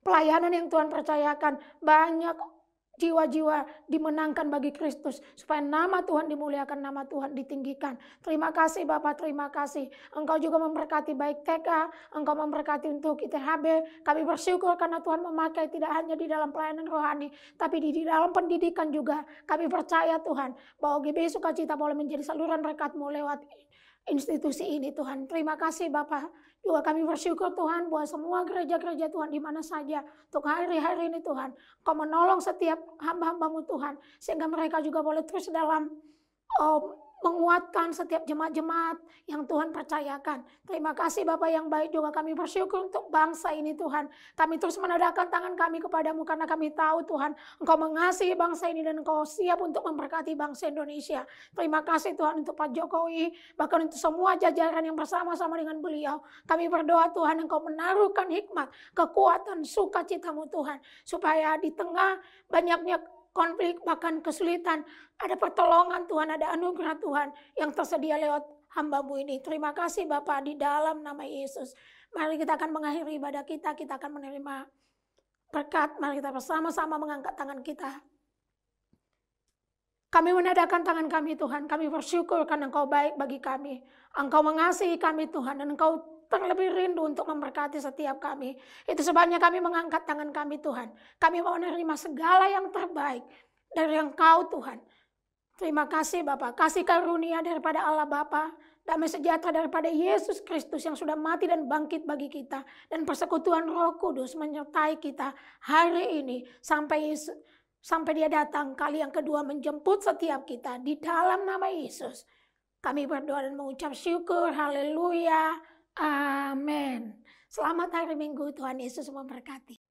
pelayanan yang Tuhan percayakan, banyak jiwa-jiwa dimenangkan bagi Kristus, supaya nama Tuhan dimuliakan, nama Tuhan ditinggikan. Terima kasih Bapak, terima kasih. Engkau juga memberkati baik TK, Engkau memberkati untuk ITHB. Kami bersyukur karena Tuhan memakai tidak hanya di dalam pelayanan rohani, tapi di dalam pendidikan juga. Kami percaya Tuhan, bahwa GBI Sukacita boleh menjadi saluran berkat-Mu lewat institusi ini Tuhan. Terima kasih Bapak. Juga kami bersyukur Tuhan buat semua gereja-gereja Tuhan di mana saja. Untuk hari-hari ini Tuhan, Kau menolong setiap hamba-hamba-Mu Tuhan. Sehingga mereka juga boleh terus dalam menguatkan setiap jemaat-jemaat yang Tuhan percayakan. Terima kasih Bapak yang baik, juga kami bersyukur untuk bangsa ini Tuhan. Kami terus menadahkan tangan kami kepadamu karena kami tahu Tuhan, Engkau mengasihi bangsa ini dan Engkau siap untuk memberkati bangsa Indonesia. Terima kasih Tuhan untuk Pak Jokowi, bahkan untuk semua jajaran yang bersama-sama dengan beliau. Kami berdoa Tuhan, Engkau menaruhkan hikmat, kekuatan, sukacita-Mu Tuhan, supaya di tengah banyaknya konflik bahkan kesulitan, ada pertolongan Tuhan, ada anugerah Tuhan yang tersedia lewat hamba-Mu ini. Terima kasih Bapa, di dalam nama Yesus. Mari kita akan mengakhiri ibadah kita akan menerima berkat. Mari kita bersama-sama mengangkat tangan kita. Kami menadahkan tangan kami Tuhan, kami bersyukur karena Engkau baik bagi kami. Engkau mengasihi kami Tuhan, dan Engkau terlebih rindu untuk memberkati setiap kami. Itu sebabnya kami mengangkat tangan kami Tuhan. Kami mau menerima segala yang terbaik dari Engkau Tuhan. Terima kasih Bapa. Kasih karunia daripada Allah Bapa, damai sejahtera daripada Yesus Kristus yang sudah mati dan bangkit bagi kita, dan persekutuan Roh Kudus menyertai kita hari ini sampai Dia datang kali yang kedua menjemput setiap kita. Di dalam nama Yesus kami berdoa dan mengucap syukur. Haleluya. Amin. Selamat hari Minggu, Tuhan Yesus memberkati.